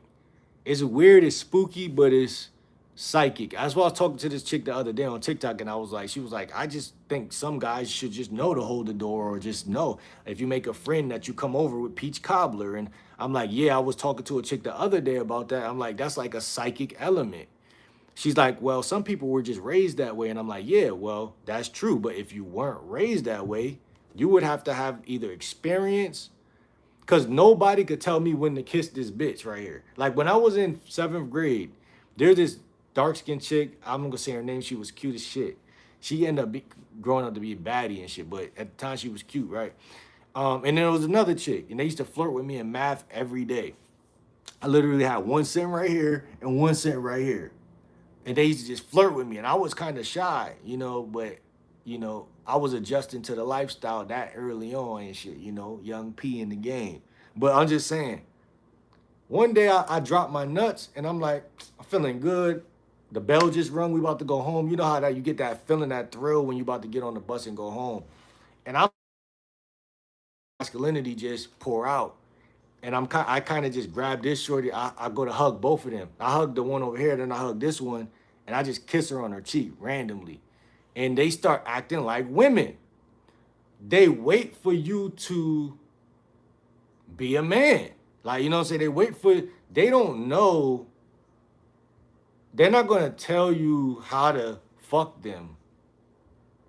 it's weird, it's spooky, but it's psychic. That's why I was talking to this chick the other day on TikTok, and she was like, I just think some guys should just know to hold the door, or just know if you make a friend that you come over with peach cobbler. And I'm like, yeah, I was talking to a chick the other day about that. I'm like, that's like a psychic element. She's like, well, some people were just raised that way. And I'm like, yeah, well, that's true. But if you weren't raised that way, you would have to have either experience, because nobody could tell me when to kiss this bitch right here. Like when I was in 7th grade, there's this dark-skinned chick. I'm gonna say her name. She was cute as shit. She ended up growing up to be a baddie and shit, but at the time she was cute, right? And then there was another chick, and they used to flirt with me in math every day. I literally had 1 cent right here and 1 cent right here. And they used to just flirt with me. And I was kind of shy, but I was adjusting to the lifestyle that early on and shit, young P in the game. But I'm just saying, one day I dropped my nuts and I'm like, I'm feeling good. The bell just rung, we about to go home. You know how that you get that feeling, that thrill when you about to get on the bus and go home. And I'm masculinity just pour out. And I kind of just grab this shorty. I go to hug both of them. I hug the one over here, then I hug this one, and I just kiss her on her cheek randomly. And they start acting like women. They wait for you to be a man. Like, you know what I'm saying? They don't know, they're not gonna tell you how to fuck them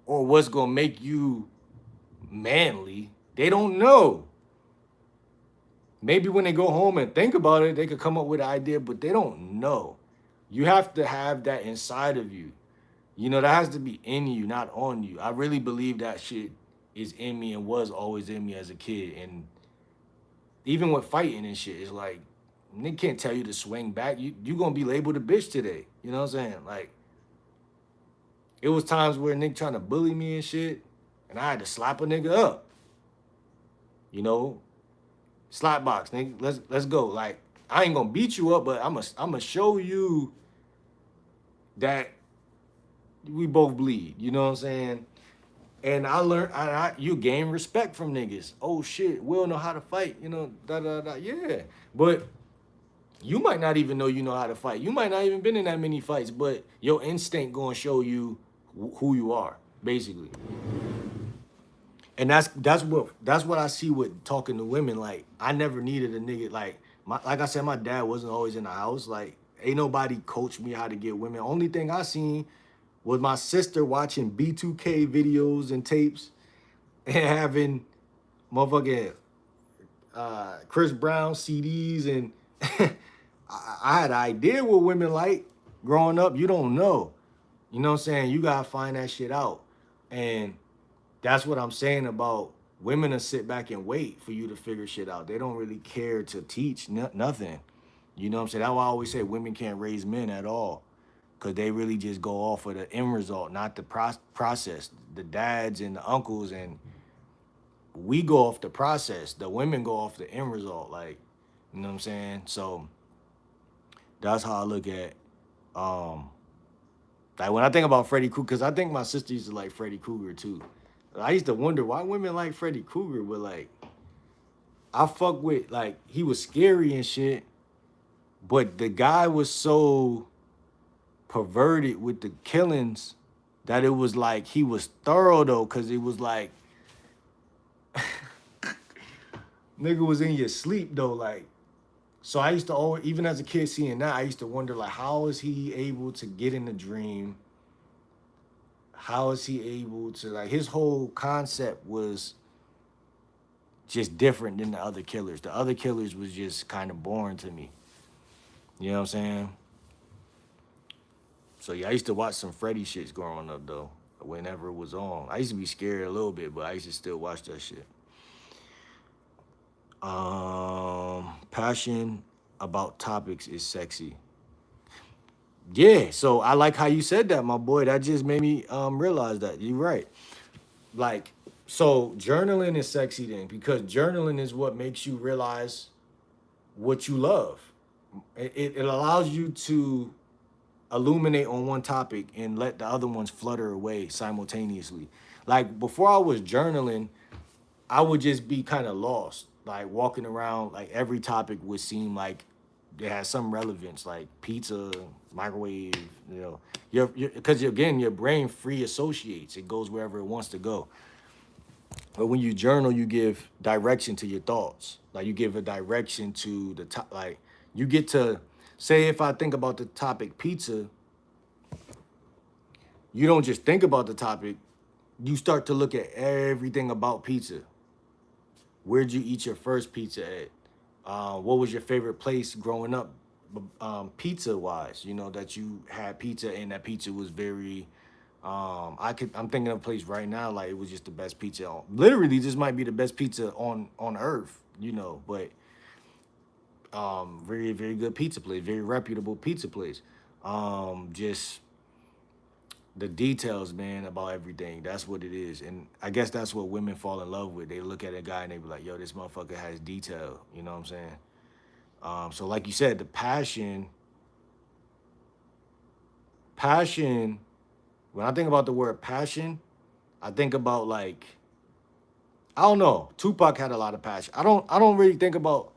or what's gonna make you manly. They don't know. Maybe when they go home and think about it, they could come up with an idea, but they don't know. You have to have that inside of you. That has to be in you, not on you. I really believe that shit is in me and was always in me as a kid. And even with fighting and shit, it's like, Nick can't tell you to swing back. You gonna be labeled a bitch today. You know what I'm saying? Like, it was times where Nick trying to bully me and shit, and I had to slap a nigga up. Slap box, nigga. Let's go. Like, I ain't gonna beat you up, but I'm gonna show you that we both bleed. You know what I'm saying? And I learned, you gain respect from niggas. Oh shit, Will know how to fight. Da da da. Yeah, but you might not even know you know how to fight. You might not even been in that many fights, but your instinct gonna show you who you are, basically. And that's what I see with talking to women. Like, I never needed a nigga. Like I said, my dad wasn't always in the house. Like, ain't nobody coached me how to get women. Only thing I seen was my sister watching B2K videos and tapes and having motherfucking Chris Brown CDs. And I had an idea what women like growing up. You don't know. You know what I'm saying? You gotta find that shit out. And that's what I'm saying about women to sit back and wait for you to figure shit out. They don't really care to teach nothing. You know what I'm saying? That's why I always say women can't raise men at all. Because they really just go off of the end result, not the process. The dads and the uncles, and we go off the process. The women go off the end result. Like, you know what I'm saying? So that's how I look at, like, when I think about Freddy Krueger, because I think my sister used to like Freddy Krueger too. I used to wonder why women like Freddy Krueger, but like, I fuck with, like, he was scary and shit, but the guy was so perverted with the killings that it was like he was thorough though, because it was like, nigga was in your sleep though. Like, so I used to always, even as a kid seeing that, I used to wonder, like, how is he able to get in the dream? How is he able to, like, his whole concept was just different than the other killers. The other killers was just kind of boring to me. You know what I'm saying? So yeah, I used to watch some Freddy shits growing up though, whenever it was on. I used to be scared a little bit, but I used to still watch that shit. Passion about topics is sexy. Yeah, so I like how you said that, my boy. That just made me realize that. You're right. Like, so journaling is sexy then, because journaling is what makes you realize what you love. It allows you to illuminate on one topic and let the other ones flutter away simultaneously. Like, before I was journaling, I would just be kind of lost, like walking around, like every topic would seem like it has some relevance, like pizza, microwave, because again, your brain free associates, it goes wherever it wants to go. But when you journal, you give direction to your thoughts. Like, you give a direction to the top. Like, you get to say, if I think about the topic pizza, you don't just think about the topic. You start to look at everything about pizza. Where'd you eat your first pizza at? What was your favorite place growing up, pizza wise? That you had pizza and that pizza was very. I'm thinking of a place right now, like, it was just the best pizza. Literally, this might be the best pizza on earth. But Very, very good pizza place, very reputable pizza place. Just the details, man, about everything. That's what it is. And I guess that's what women fall in love with. They look at a guy and they be like, yo, this motherfucker has detail. You know what I'm saying? So like you said, the passion, when I think about the word passion, I think about like, I don't know. Tupac had a lot of passion. I don't really think about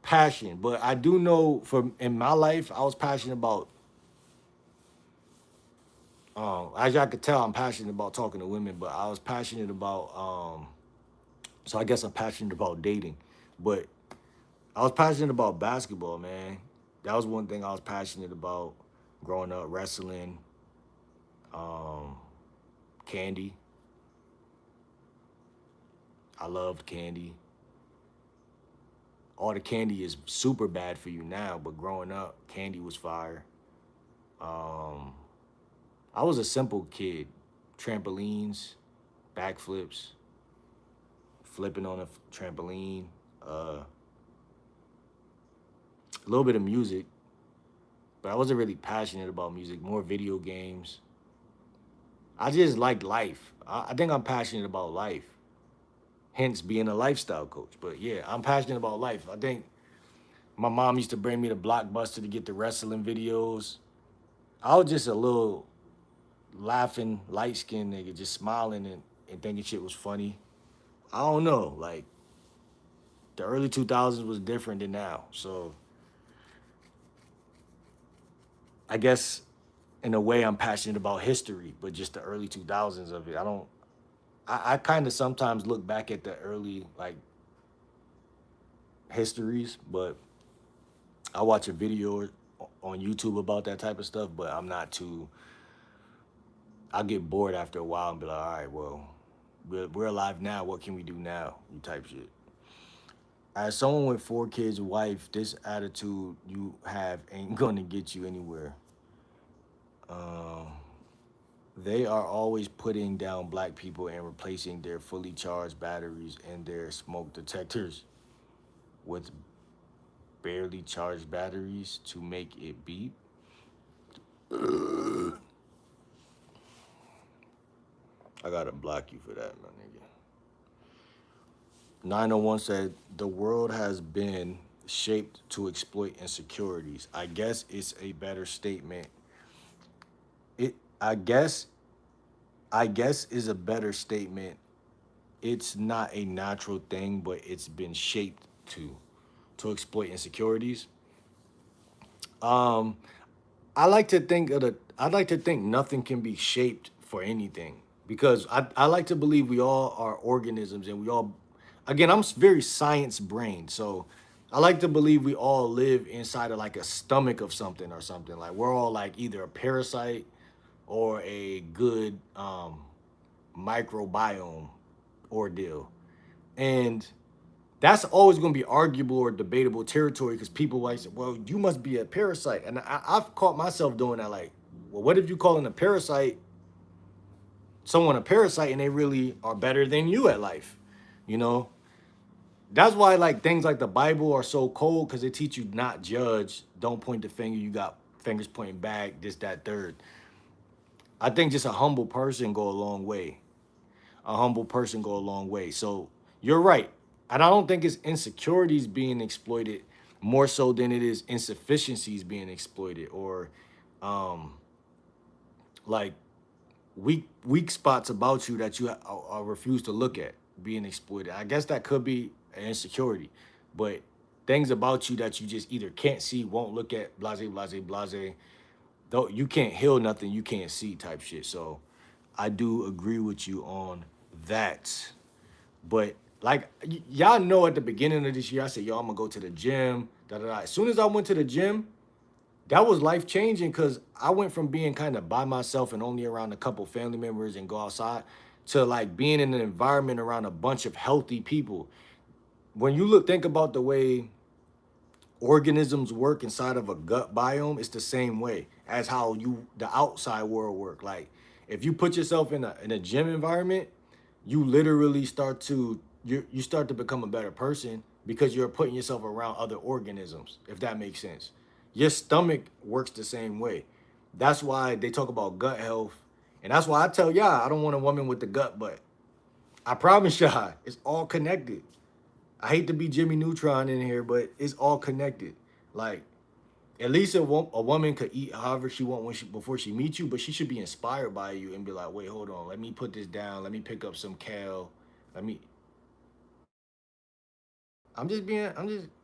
passion, but I do know for in my life, I was passionate about as y'all could tell, I'm passionate about talking to women, but I was passionate about so I guess I'm passionate about dating. But I was passionate about basketball, man. That was one thing I was passionate about growing up, wrestling, um, candy. I loved candy. All the candy is super bad for you now, but growing up, candy was fire. Um, I was a simple kid. Trampolines, backflips, flipping on a trampoline, a little bit of music, but I wasn't really passionate about music, more video games. I just liked life. I think I'm passionate about life, hence being a lifestyle coach. But yeah, I'm passionate about life. I think my mom used to bring me to Blockbuster to get the wrestling videos. I was just a little laughing, light skinned nigga, just smiling and thinking shit was funny. I don't know. Like, the early 2000s was different than now. So I guess in a way I'm passionate about history, but just the early 2000s of it. I kind of sometimes look back at the early like histories, but I watch a video on YouTube about that type of stuff, but I'm not too, I'll get bored after a while and be like, all right, well, we're alive now. What can we do now? You type shit. As someone with 4 kids, wife, this attitude you have ain't gonna get you anywhere. Um, they are always putting down black people and replacing their fully charged batteries and their smoke detectors with barely charged batteries to make it beep. I gotta block you for that, my nigga. 901 said the world has been shaped to exploit insecurities. I guess it's a better statement. It I guess is a better statement. It's not a natural thing, but it's been shaped to exploit insecurities. Um, I like to think nothing can be shaped for anything because I like to believe we all are organisms and we all again very science brain, so I like to believe we all live inside of like a stomach of something or something. Like we're all like either a parasite or a good microbiome ordeal. And that's always going to be arguable or debatable territory because people like say, well, you must be a parasite. And I've caught myself doing that. Like, well, what if you calling a parasite someone a parasite and they really are better than you at life? You know, that's why like things like the Bible are so cold because they teach you not judge, don't point the finger. You got fingers pointing back, this, that, third. I think just a humble person go a long way. A humble person go a long way. So you're right. And I don't think it's insecurities being exploited more so than it is insufficiencies being exploited or um like weak spots about you that you refuse to look at being exploited. I guess that could be an insecurity, but things about you that you just either can't see, won't look at, blase, blase, blase. Though you can't heal nothing you can't see type shit. So I do agree with you on that. But like y'all know at the beginning of this year, I said, yo, I'm gonna go to the gym. Da, da, da. As soon as I went to the gym, that was life changing because I went from being kind of by myself and only around a couple family members and go outside to like being in an environment around a bunch of healthy people. When you think about the way organisms work inside of a gut biome, it's the same way as how the outside world work. Like if you put yourself in a gym environment, you literally start to you start to become a better person because you're putting yourself around other organisms, if that makes sense. Your stomach works the same way. That's why they talk about gut health. And that's why I tell y'all I don't want a woman with the gut butt. I promise y'all, it's all connected. I hate to be Jimmy Neutron in here, but it's all connected. Like, at least a woman could eat however she want before she meets you, but she should be inspired by you and be like, wait, hold on, let me put this down. Let me pick up some kale. Let me. I'm just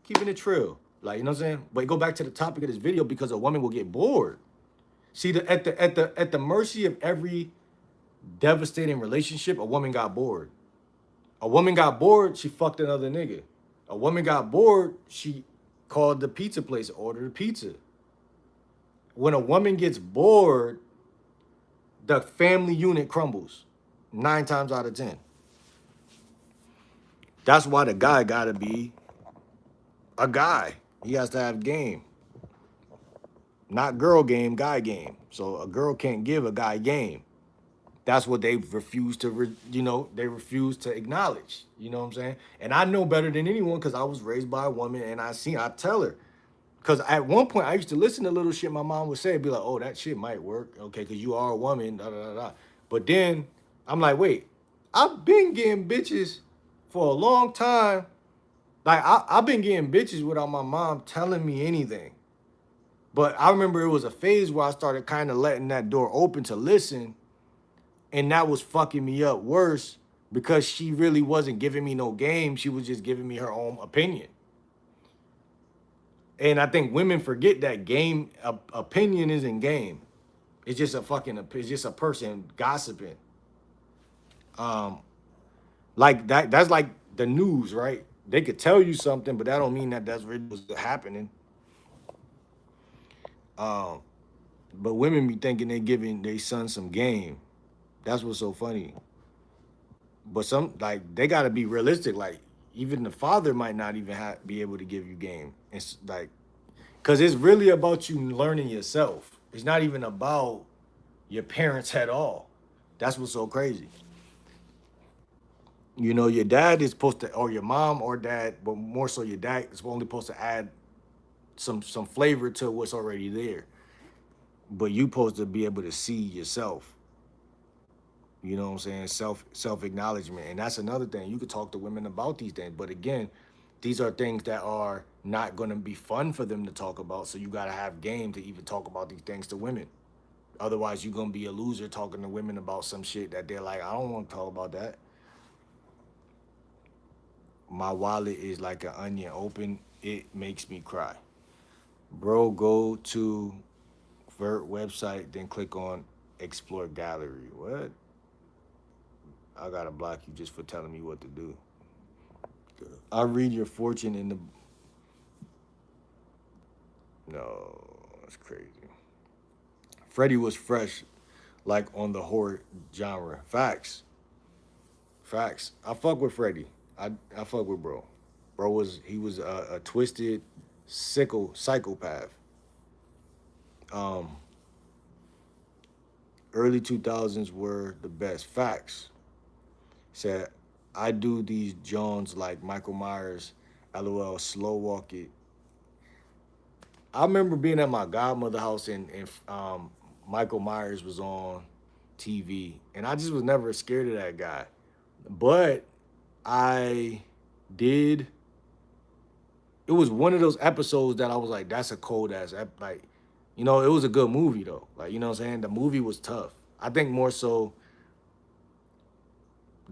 keeping it true. Like, you know what I'm saying? But go back to the topic of this video because a woman will get bored. See, at the mercy of every devastating relationship, a woman got bored. A woman got bored, she fucked another nigga. A woman got bored, she called the pizza place, ordered a pizza. When a woman gets bored, the family unit crumbles 9 times out of 10. That's why the guy gotta be a guy. He has to have game. Not girl game, guy game. So a girl can't give a guy game. That's what they refuse to, they refuse to acknowledge. You know what I'm saying? And I know better than anyone because I was raised by a woman and I tell her. Because at one point I used to listen to little shit my mom would say, be like, oh, that shit might work. Okay, because you are a woman, da da da da. But then I'm like, wait, I've been getting bitches for a long time. Like, I've been getting bitches without my mom telling me anything. But I remember it was a phase where I started kind of letting that door open to listen. And that was fucking me up worse because she really wasn't giving me no game. She was just giving me her own opinion. And I think women forget that game opinion isn't game. It's just it's just a person gossiping. Um, like that's like the news, right? They could tell you something, but that don't mean that that's really what's happening. Um, but women be thinking they giving their son some game. That's what's so funny. But some like they gotta be realistic. Like even the father might not even be able to give you game. It's like because it's really about you learning yourself. It's not even about your parents at all. That's what's so crazy. You know, your dad is supposed to, or your mom or dad, but more so your dad is only supposed to add some flavor to what's already there. But you supposed to be able to see yourself. You know what I'm saying? Self acknowledgement, and that's another thing. You could talk to women about these things, but again, these are things that are not going to be fun for them to talk about. So you got to have game to even talk about these things to women. Otherwise, you're gonna be a loser talking to women about some shit that they're like, I don't want to talk about that. My wallet is like an onion open. It makes me cry. Bro, go to Vert website, then click on explore gallery. What? I gotta block you just for telling me what to do. I read your fortune in the. No, that's crazy. Freddie was fresh, like on the horror genre. Facts. Facts. I fuck with Freddie. I fuck with bro. He was a twisted psychopath. Um, Early 2000s were the best. Facts. Said I do these Jones like Michael Myers. LOL. Slow walk it. I remember being at my godmother house and Michael Myers was on TV, and I just was never scared of that guy. But I did. It was one of those episodes that I was like, "That's a cold ass." Like, it was a good movie though. Like, you know what I'm saying? The movie was tough. I think more so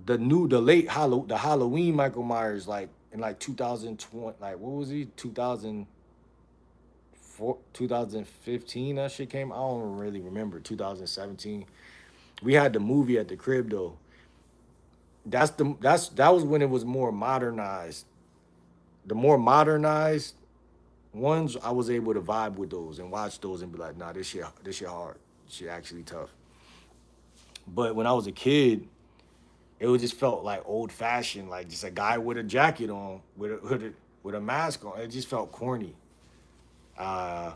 the Halloween Michael Myers, like in like 2020, like what was he 2015 that shit came. I don't really remember 2017. We had the movie at the crib though. That was when it was more modernized. The more modernized ones, I was able to vibe with those and watch those and be like, nah, this shit hard. This shit actually tough. But when I was a kid, it was just felt like old fashioned, like just a guy with a jacket on, with a mask on. It just felt corny. Uh,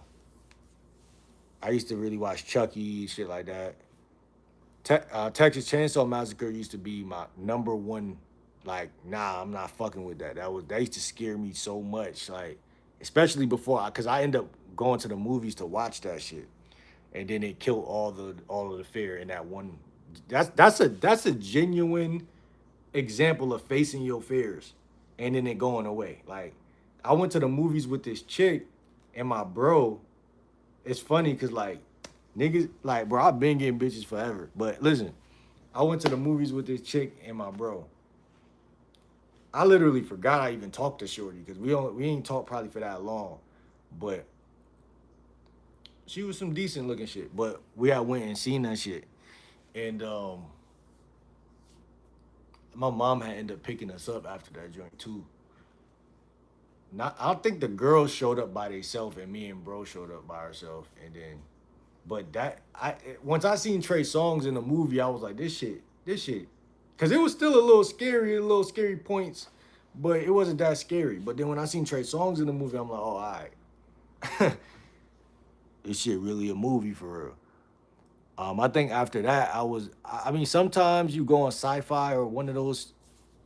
I used to really watch Chucky, shit like that. Texas Chainsaw Massacre used to be my number one Like, nah, I'm not fucking with that. That used to scare me so much. Like, especially before, cause I end up going to the movies to watch that shit, and then it killed all of the fear in that one. That's a genuine example of facing your fears, and then it going away. Like, I went to the movies with this chick and my bro. It's funny cause like niggas, like, bro, I've been getting bitches forever. But listen, I went to the movies with this chick and my bro. I literally forgot I even talked to Shorty because we ain't talked probably for that long. But she was some decent looking shit. But we had went and seen that shit. And my mom had ended up picking us up after that joint too. Not I don't think the girls showed up by themselves and me and bro showed up by ourselves and then but that I once I seen Trey Songz in the movie, I was like, this shit. Cause it was still a little scary points, but it wasn't that scary. But then when I seen Trey Songz in the movie, I'm like, oh, all right. This shit really a movie for real. I think after that, I mean, sometimes you go on sci-fi or one of those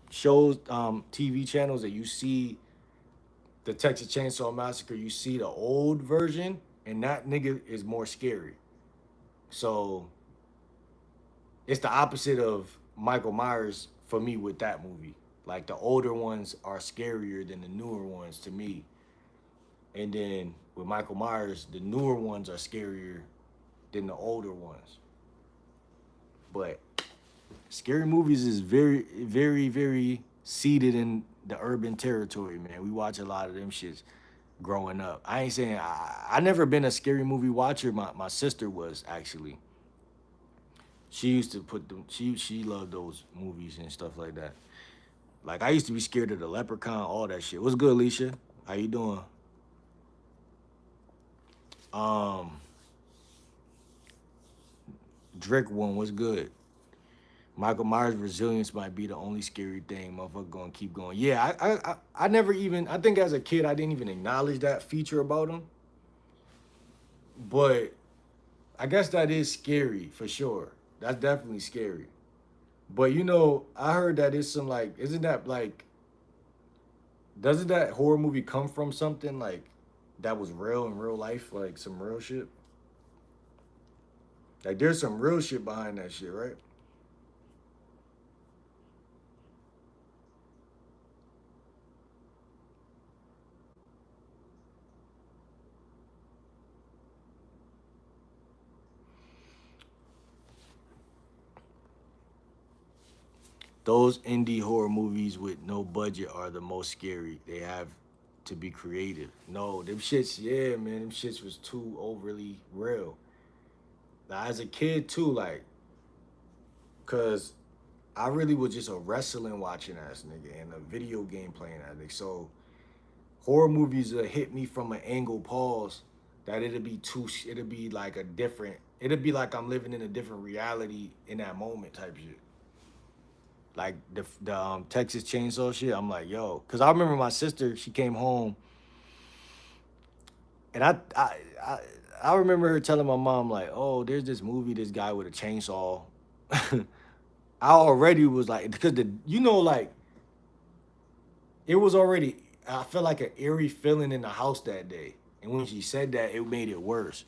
shows, TV channels that you see the Texas Chainsaw Massacre, you see the old version, and that nigga is more scary. So it's the opposite of Michael Myers for me with that movie. Like the older ones are scarier than the newer ones to me. And then with Michael Myers, the newer ones are scarier than the older ones. But scary movies is very, very, very seated in the urban territory, man. We watch a lot of them shits growing up. I ain't saying I never been a scary movie watcher. My sister was actually. She used to put them. She loved those movies and stuff like that. Like I used to be scared of the Leprechaun, all that shit. What's good, Alicia? How you doing? Um, Drake one. What's good? Michael Myers' resilience might be the only scary thing. Motherfucker gonna keep going. Yeah, I never even. I think as a kid, I didn't even acknowledge that feature about him. But I guess that is scary for sure. That's definitely scary. But I heard that it's some like, isn't that like, doesn't that horror movie come from something like that was real in real life, like some real shit? Like there's some real shit behind that shit, right? Those indie horror movies with no budget are the most scary. They have to be creative. No, them shits, yeah, man, them shits was too overly real. Now, as a kid too, like, cause I really was just a wrestling watching ass nigga and a video game playing ass nigga. So horror movies hit me from an angle pause that it'd be like a different, it'd be like I'm living in a different reality in that moment type shit. Like the Texas Chainsaw shit, I'm like, yo, because I remember my sister, she came home, and I I remember her telling my mom like, oh, there's this movie, this guy with a chainsaw. I already was like, because like it was already, I felt like an eerie feeling in the house that day, and when she said that, it made it worse.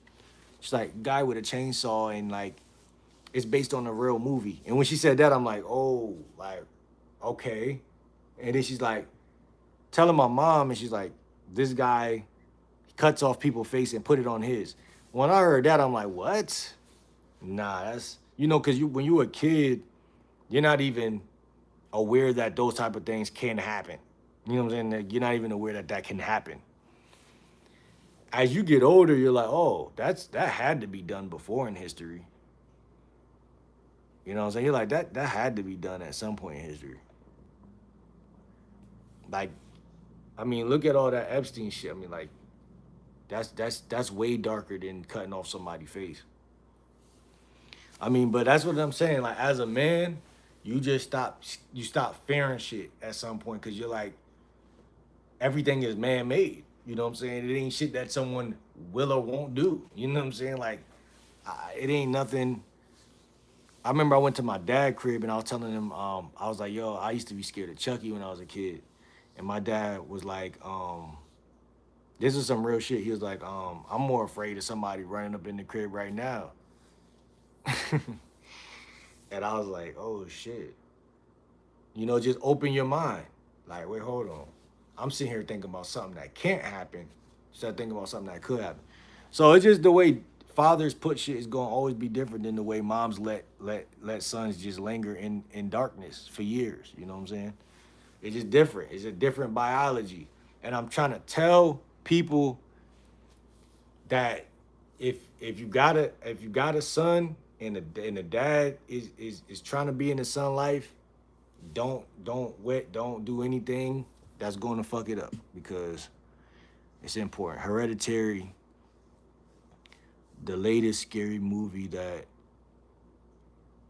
She's like, guy with a chainsaw, and like it's based on a real movie. And when she said that, I'm like, oh, like, okay. And then she's like, telling my mom, and she's like, this guy cuts off people's face and put it on his. When I heard that, I'm like, what? Nah, that's because when you a kid, you're not even aware that those type of things can happen. You know what I'm saying? That you're not even aware that that can happen. As you get older, you're like, oh, that had to be done before in history. You know what I'm saying? You're like that had to be done at some point in history. Like, I mean, look at all that Epstein shit. I mean, like, that's way darker than cutting off somebody's face. I mean, but that's what I'm saying. Like, as a man, you stop fearing shit at some point because you're like, everything is man made. You know what I'm saying? It ain't shit that someone will or won't do. You know what I'm saying? Like, it ain't nothing. I remember I went to my dad crib and I was telling him, I was like, yo, I used to be scared of Chucky when I was a kid. And my dad was like, this is some real shit. He was like, I'm more afraid of somebody running up in the crib right now. And I was like, oh shit. You know, just open your mind. Like, wait, hold on. I'm sitting here thinking about something that can't happen instead of thinking about something that could happen. So it's just the way fathers put shit is gonna always be different than the way moms let sons just linger in darkness for years. You know what I'm saying? It's just different. It's a different biology. And I'm trying to tell people that if you got a son and the dad is trying to be in the son life, don't do anything that's going to fuck it up because it's important. Hereditary, the latest scary movie that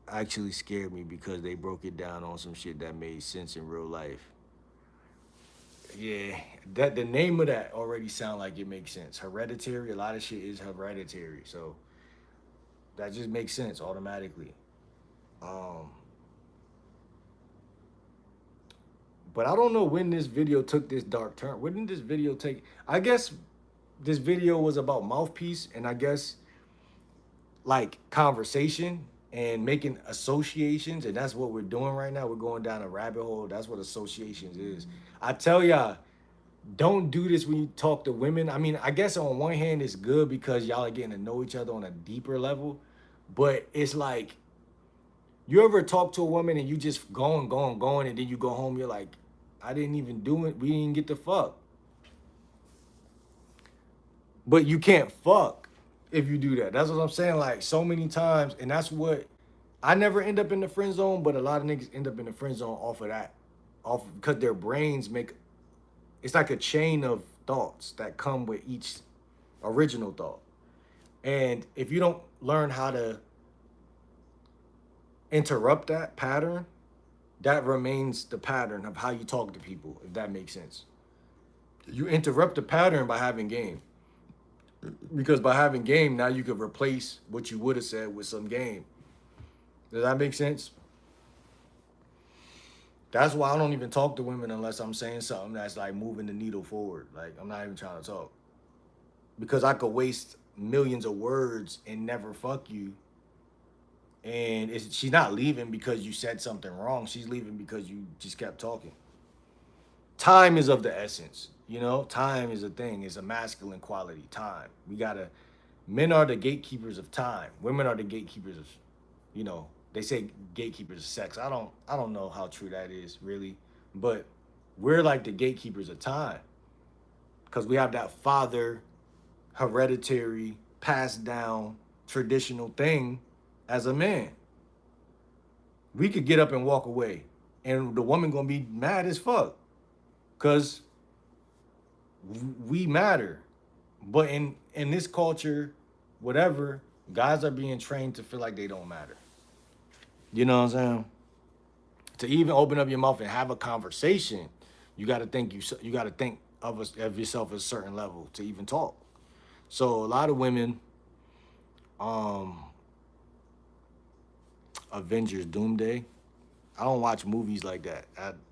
actually scared me because they broke it down on some shit that made sense in real life. Yeah, that the name of that already sound like it makes sense. Hereditary, a lot of shit is hereditary, so that just makes sense automatically. Um, but I don't know when this video took this dark turn. When did this video take? I guess this video was about mouthpiece, and I guess like conversation and making associations, and that's what we're doing right now. We're going down a rabbit hole. That's what associations is. I tell y'all, don't do this when you talk to women. I mean, I guess on one hand it's good because y'all are getting to know each other on a deeper level, but it's like you ever talk to a woman and you just going, and then you go home, you're like, I didn't even do it. We didn't get to fuck. But you can't fuck if you do that. That's what I'm saying. Like so many times, and that's what I never end up in the friend zone, but a lot of niggas end up in the friend zone off of that, off because their brains make it's like a chain of thoughts that come with each original thought. And if you don't learn how to interrupt that pattern, that remains the pattern of how you talk to people, if that makes sense. You interrupt the pattern by having game. Because by having game, now you could replace what you would have said with some game. Does that make sense? That's why I don't even talk to women unless I'm saying something that's like moving the needle forward. Like I'm not even trying to talk. Because I could waste millions of words and never fuck you. And she's not leaving because you said something wrong. She's leaving because you just kept talking. Time is of the essence. You know, time is a thing. It's a masculine quality. Time. Men are the gatekeepers of time. Women are the gatekeepers of, they say gatekeepers of sex. I don't know how true that is really, but we're like the gatekeepers of time because we have that father hereditary passed down traditional thing as a man. We could get up and walk away and the woman gonna be mad as fuck because we matter. But in this culture, whatever, guys are being trained to feel like they don't matter. You know what I'm saying? To even open up your mouth and have a conversation, you got to think you got to think of yourself at a certain level to even talk. So a lot of women, um, Avengers Doomsday. I don't watch movies like that.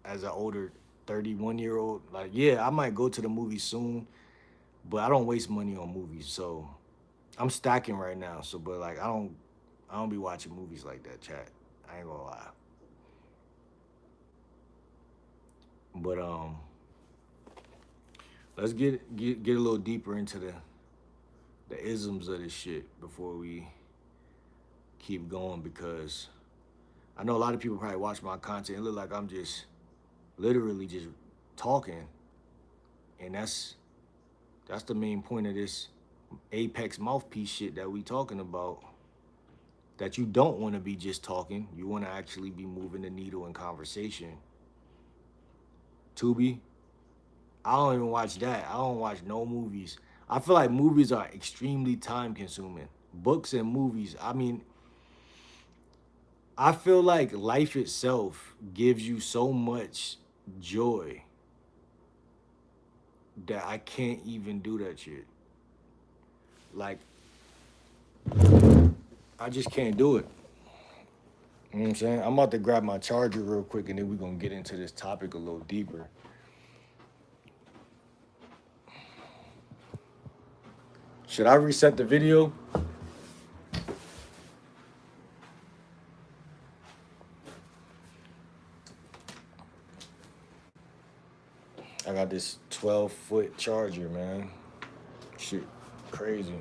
As an older 31-year-old, like yeah, I might go to the movie soon, but I don't waste money on movies. So I'm stacking right now. So but like I don't be watching movies like that, chat. I ain't gonna lie. But let's get a little deeper into the isms of this shit before we keep going because I know a lot of people probably watch my content and look like I'm just literally just talking, and that's the main point of this apex mouthpiece shit that we talking about. That you don't want to be just talking, you want to actually be moving the needle in conversation. Tubi, I don't even watch that. I don't watch no movies. I feel like movies are extremely time consuming. Books and movies, I mean, I feel like life itself gives you so much joy that I can't even do that shit. Like, I just can't do it. You know what I'm saying? I'm about to grab my charger real quick and then we're gonna get into this topic a little deeper. Should I reset the video? I got this 12-foot charger, man. Shit, crazy.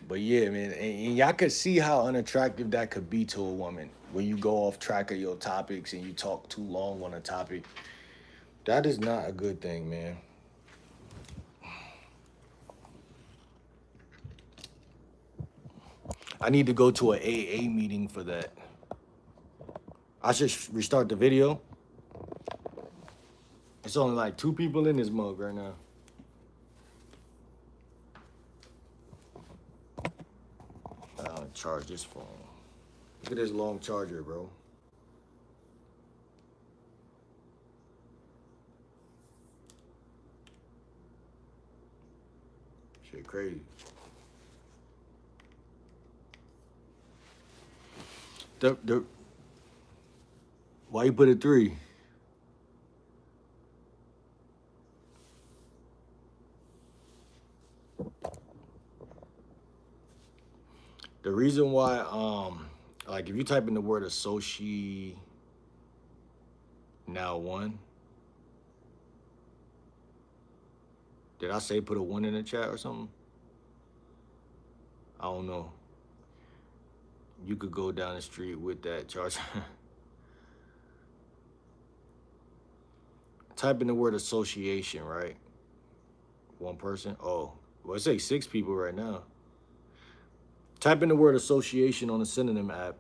But yeah, man, and y'all could see how unattractive that could be to a woman when you go off track of your topics and you talk too long on a topic. That is not a good thing, man. I need to go to an AA meeting for that. I should restart the video. It's only like 2 people in this mug right now. I'll charge this phone. Look at this long charger, bro. Shit crazy. The why you put it 3? The reason why, like if you type in the word associate now 1, did I say put a 1 in the chat or something? I don't know. You could go down the street with that charger. Type in the word association, right? 1 person. Oh, well, it say 6 people right now. Type in the word association on the synonym app.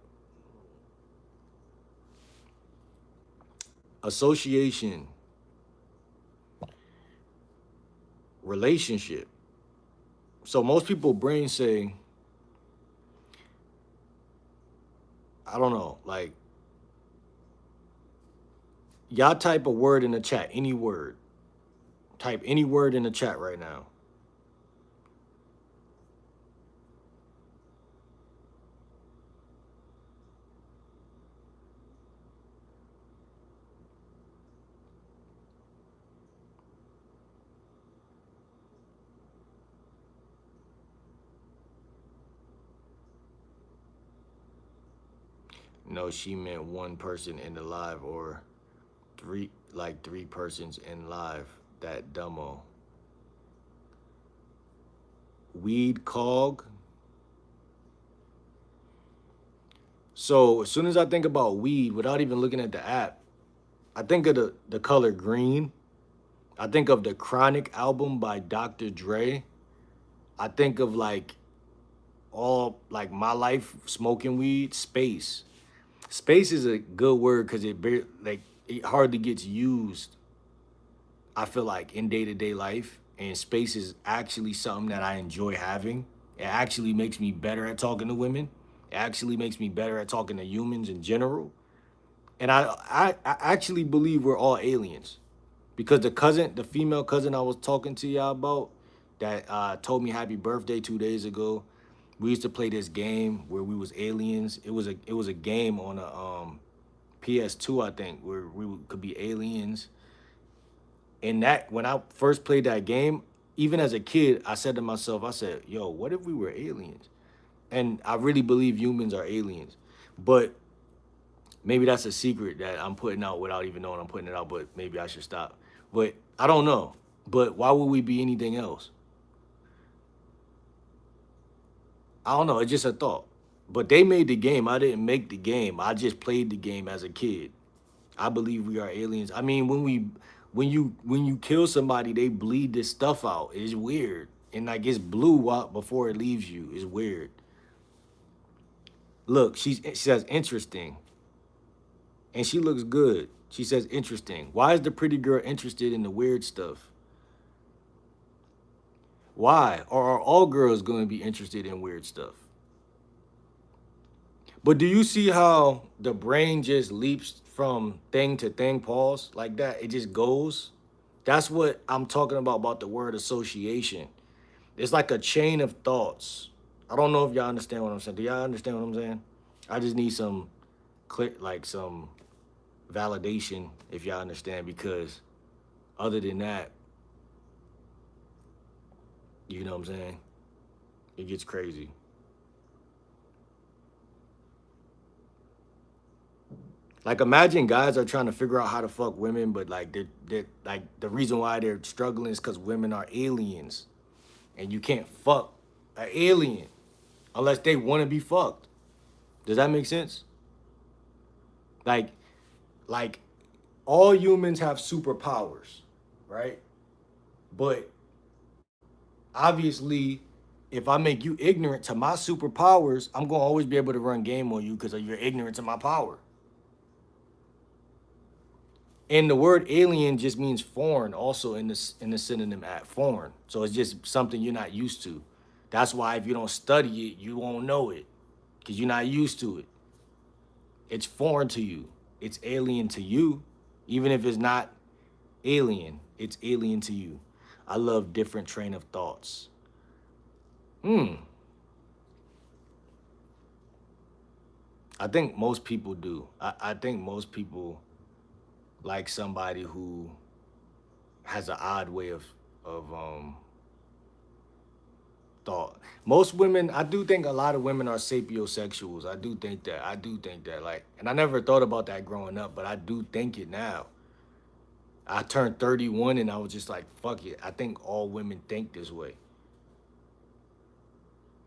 Association. Relationship. So most people brain say, I don't know, like, y'all type a word in the chat, any word. Type any word in the chat right now. No, she meant 1 person in the live or 3 persons in live. That dumbo. Weed cog. So as soon as I think about weed, without even looking at the app, I think of the color green. I think of the Chronic album by Dr. Dre. I think of like all like my life smoking weed. Space. Space is a good word because it hardly gets used. I feel like in day-to-day life, and space is actually something that I enjoy having. It actually makes me better at talking to women. It actually makes me better at talking to humans in general. And I actually believe we're all aliens because the female cousin I was talking to y'all about that told me happy birthday 2 days ago. We used to play this game where we was aliens. It was a game on a PS2, I think, where we could be aliens. And that when I first played that game, even as a kid, I said to myself, I said, "Yo, what if we were aliens?" And I really believe humans are aliens, but maybe that's a secret that I'm putting out without even knowing I'm putting it out. But maybe I should stop. But I don't know. But why would we be anything else? I don't know. It's just a thought. But they made the game. I didn't make the game. I just played the game as a kid. I believe we are aliens. I mean, when you kill somebody, they bleed this stuff out. It's weird. And like it's blue before it leaves you. It's weird. Look, she says interesting. And she looks good. She says interesting. Why is the pretty girl interested in the weird stuff? Why? Or are all girls going to be interested in weird stuff? But do you see how the brain just leaps from thing to thing, pause, like that? It just goes. That's what I'm talking about the word association. It's like a chain of thoughts. I don't know if y'all understand what I'm saying. Do y'all understand what I'm saying? I just need some like some validation if y'all understand, because other than that, you know what I'm saying? It gets crazy. Like imagine guys are trying to figure out how to fuck women, but like they're like the reason why they're struggling is because women are aliens, and you can't fuck an alien unless they want to be fucked. Does that make sense? Like like all humans have superpowers, right? But obviously, if I make you ignorant to my superpowers, I'm gonna always be able to run game on you because you're ignorant to my power. And the word alien just means foreign, also in the synonym at foreign. So it's just something you're not used to. That's why if you don't study it, you won't know it because you're not used to it. It's foreign to you. It's alien to you, even if it's not alien. It's alien to you. I love different train of thoughts. Hmm. I think most people do. I think most people like somebody who has an odd way of thought. Most women, I do think a lot of women are sapiosexuals. I do think that. I do think that. Like, and I never thought about that growing up, but I do think it now. I turned 31 and I was just like, fuck it. I think all women think this way.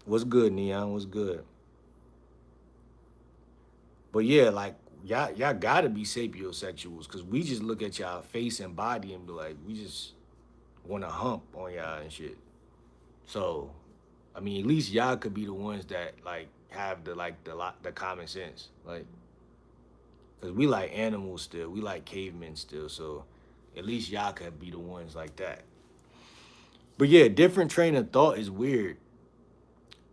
What's good, Neon? What's good? But yeah, like y'all gotta be sapiosexuals because we just look at y'all face and body and be like, we just want to hump on y'all and shit. So, I mean, at least y'all could be the ones that like have the common sense, like, cause we like animals still, we like cavemen still. So, at least y'all could be the ones like that. But yeah, different train of thought is weird.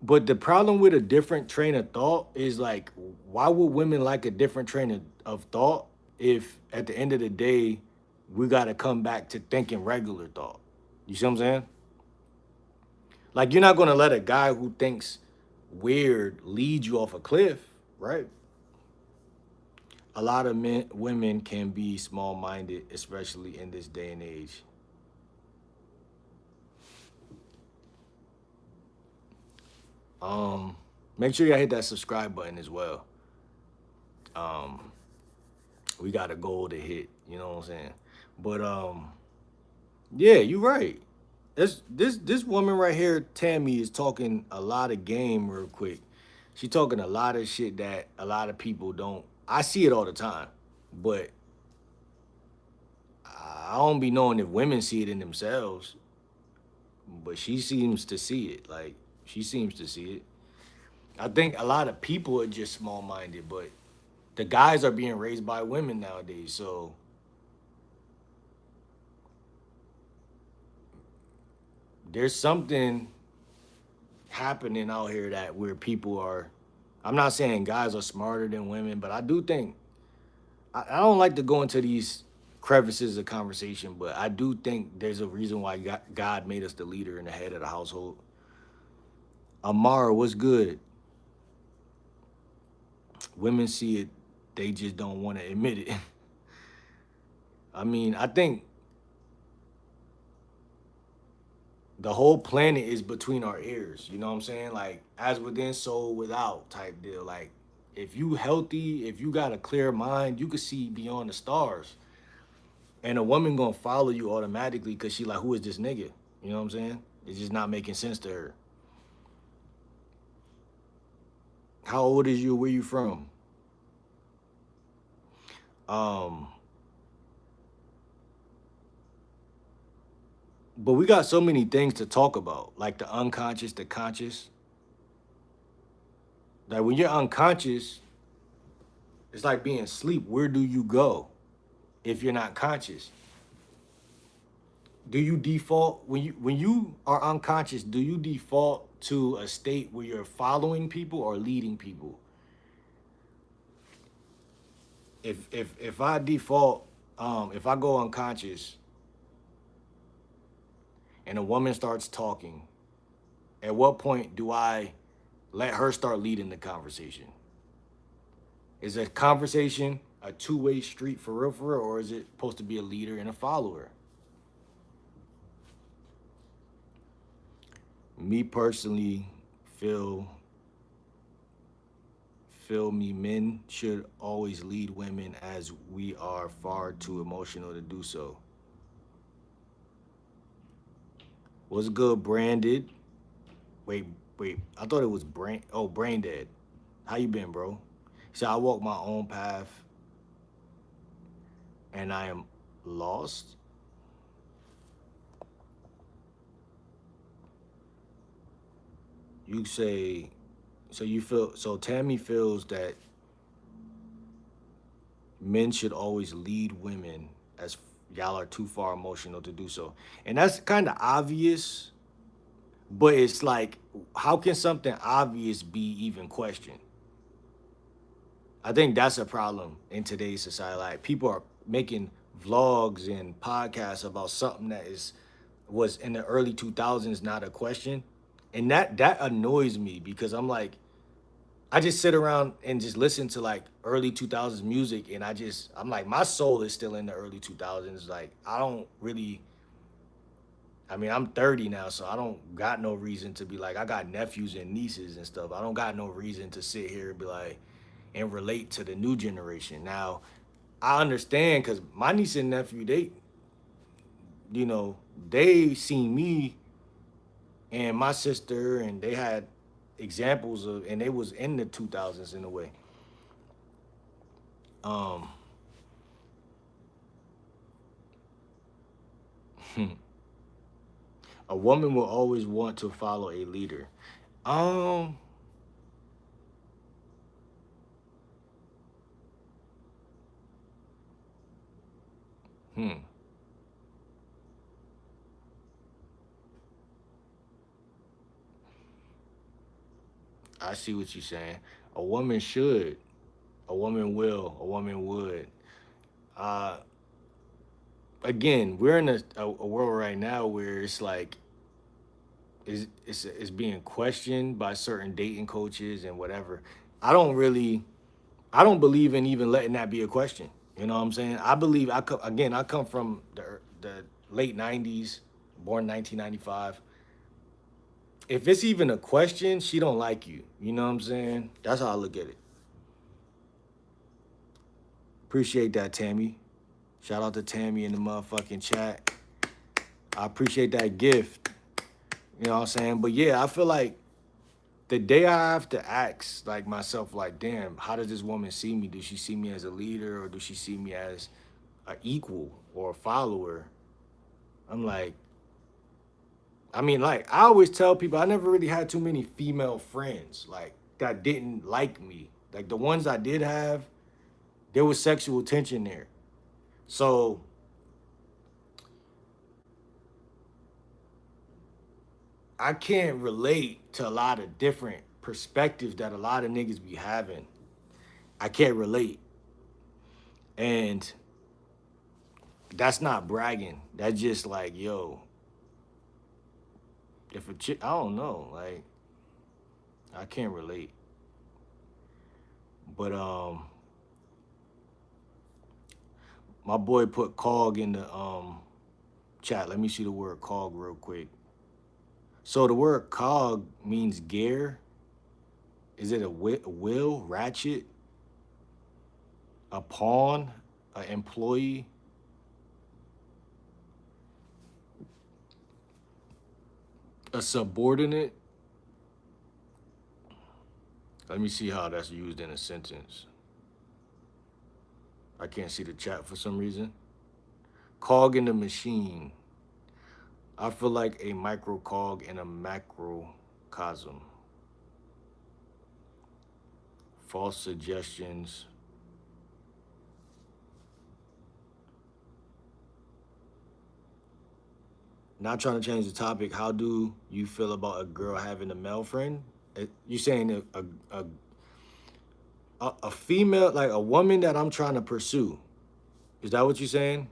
But the problem with a different train of thought is like, why would women like a different train of thought if at the end of the day we gotta come back to thinking regular thought? You see what I'm saying? Like you're not gonna let a guy who thinks weird lead you off a cliff, right? A lot of women can be small-minded, especially in this day and age. Um, Make sure y'all hit that subscribe button as well. Um, we got a goal to hit, you know what I'm saying? But yeah, you're right. This woman right here, Tammy, is talking a lot of game real quick. She talking a lot of shit that a lot of people don't. I see it all the time, but I don't be knowing if women see it in themselves. But she seems to see it. Like she seems to see it. I think a lot of people are just small minded, but the guys are being raised by women nowadays. So there's something happening out here that where people are. I'm not saying guys are smarter than women, but I do think I don't like to go into these crevices of conversation, but I do think there's a reason why God made us the leader and the head of the household. Amara, what's good? Women see it, they just don't want to admit it. I mean, I think the whole planet is between our ears. You know what I'm saying? Like as within, so without type deal. Like if you healthy, if you got a clear mind, you could see beyond the stars. And a woman gonna follow you automatically because she like, who is this nigga? You know what I'm saying? It's just not making sense to her. How old is you? Where you from? Um, but we got so many things to talk about, like the unconscious, the conscious. Like when you're unconscious, it's like being asleep. Where do you go if you're not conscious? Do you default when you are unconscious? Do you default to a state where you're following people or leading people? If I default, if I go unconscious and a woman starts talking, At what point do I let her start leading the conversation? Is a conversation a two-way street for real, or is it supposed to be a leader and a follower? Me personally, feel feel me, men should always lead women as we are far too emotional to do so. What's good, Branded? Wait, wait. I thought it was Brain Dead. How you been, bro? So I walk my own path and I am lost. You say so you feel so Tammy feels that men should always lead women as y'all are too far emotional to do so. And that's kind of obvious, but it's like how can something obvious be even questioned? I think that's a problem in today's society. Like people are making vlogs and podcasts about something that is was in the early 2000s not a question. And that annoys me because I'm like I just sit around and just listen to like early 2000s music and I'm like my soul is still in the early 2000s. Like I don't really I mean, I'm 30 now, so I don't got no reason to be like I got nephews and nieces and stuff. I don't got no reason to sit here and be like and relate to the new generation. Now, I understand because my niece and nephew, you know, they seen me and my sister, and they had examples of, and they was in the 2000s in a way. Um, a woman will always want to follow a leader. Um, hmm, I see what you're saying. A woman should, a woman will, a woman would. Uh, Again, we're in a world right now where it's like is being questioned by certain dating coaches and whatever. I don't really I don't believe in even letting that be a question. You know what I'm saying? I believe I come from the late 90s, born 1995. If it's even a question, she don't like you. You know what I'm saying? That's how I look at it. Appreciate that, Tammy. Shout out to Tammy in the motherfucking chat. I appreciate that gift. You know what I'm saying? But yeah, I feel like the day I have to ask like myself, like, damn, how does this woman see me? Does she see me as a leader or does she see me as an equal or a follower? I'm like, I mean, like I always tell people I never really had too many female friends like that didn't like me. Like the ones I did have, there was sexual tension there. So I can't relate to a lot of different perspectives that a lot of niggas be having. I can't relate. And that's not bragging. That's just like, yo, if a chick, I don't know, like I can't relate. But my boy put cog in the chat. Let me see the word cog real quick. So the word cog means gear. Is it a wheel, ratchet, a pawn, an employee, a subordinate? Let me see how that's used in a sentence. I can't see the chat for some reason. Cog in the machine. I feel like a microcog in a macrocosm. False suggestions. Not trying to change the topic. How do you feel about a girl having a male friend? You saying a female, like a woman that I'm trying to pursue? Is that what you're saying?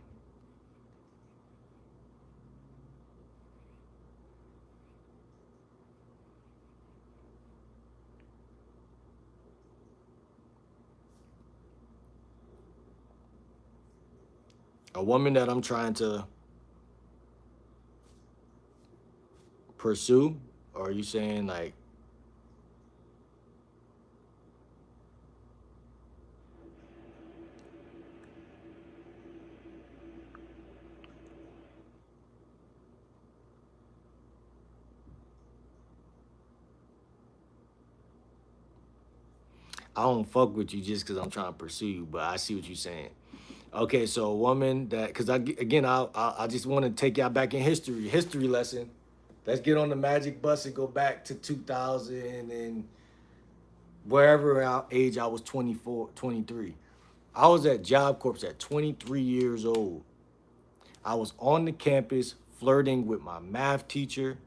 A woman that I'm trying to pursue? Or are you saying like I don't fuck with you just because I'm trying to pursue you, but I see what you're saying. Okay, so a woman that, because again, I just want to take y'all back in history lesson. Let's get on the magic bus and go back to 2000 and wherever age I was 24, 23. I was at Job Corps at 23 years old. I was on the campus flirting with my math teacher,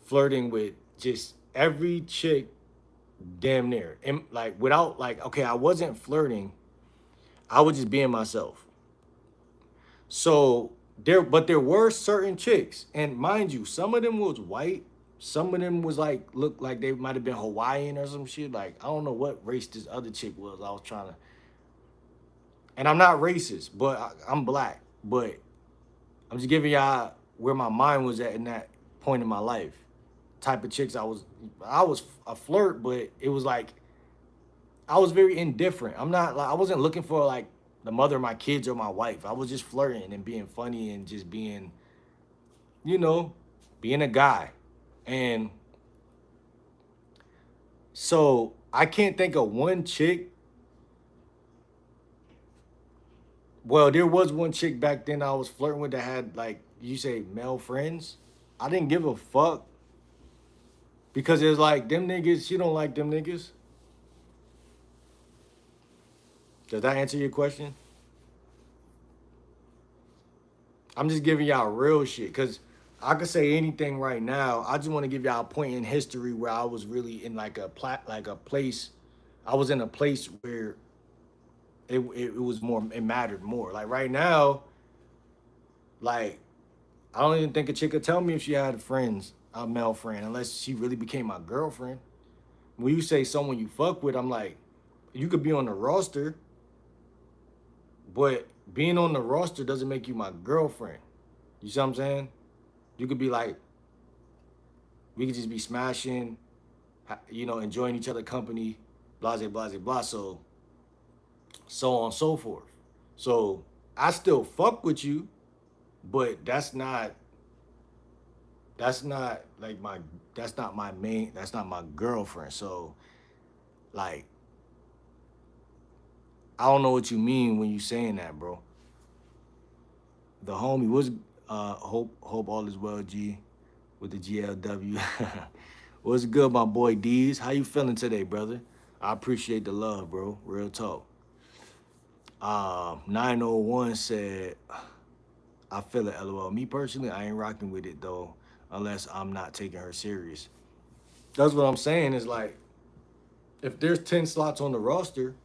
flirting with just every chick damn near. And like without like, okay, I wasn't flirting. I was just being myself. So there were certain chicks, and mind you, some of them was white, some of them was like looked like they might have been Hawaiian or some shit. Like I don't know what race this other chick was. I was trying to, and I'm not racist, but I'm black. But I'm just giving y'all where my mind was at in that point in my life. Type of chicks I was a flirt, but it was like I was very indifferent. I'm not like I wasn't looking for like the mother of my kids or my wife. I was just flirting and being funny and just being, you know, being a guy. And so I can't think of one chick. Well, there was one chick back then I was flirting with that had like you say male friends. I didn't give a fuck because it's like them niggas, she don't like them niggas. Does that answer your question? I'm just giving y'all real shit because I could say anything right now. I just want to give y'all a point in history where I was really in like like a place. I was in a place where it was more, it mattered more. Like right now, like I don't even think a chick could tell me if she had friends, a male friend, unless she really became my girlfriend. When you say someone you fuck with, I'm like, you could be on the roster, but being on the roster doesn't make you my girlfriend. You see what I'm saying? You could be like, we could just be smashing, you know, enjoying each other company, blah, blah, blah, blah. So on and so forth. So I still fuck with you, but that's not like my that's not my main that's not my girlfriend. So like I don't know what you mean when you saying that, bro. The homie was hope all is well, G, with the GLW. What's good, my boy D's? How you feeling today, brother? I appreciate the love, bro. Real talk. 901 said, I feel it, LOL. Me personally, I ain't rocking with it though, unless I'm not taking her serious. That's what I'm saying. Is like, if there's 10 slots on the roster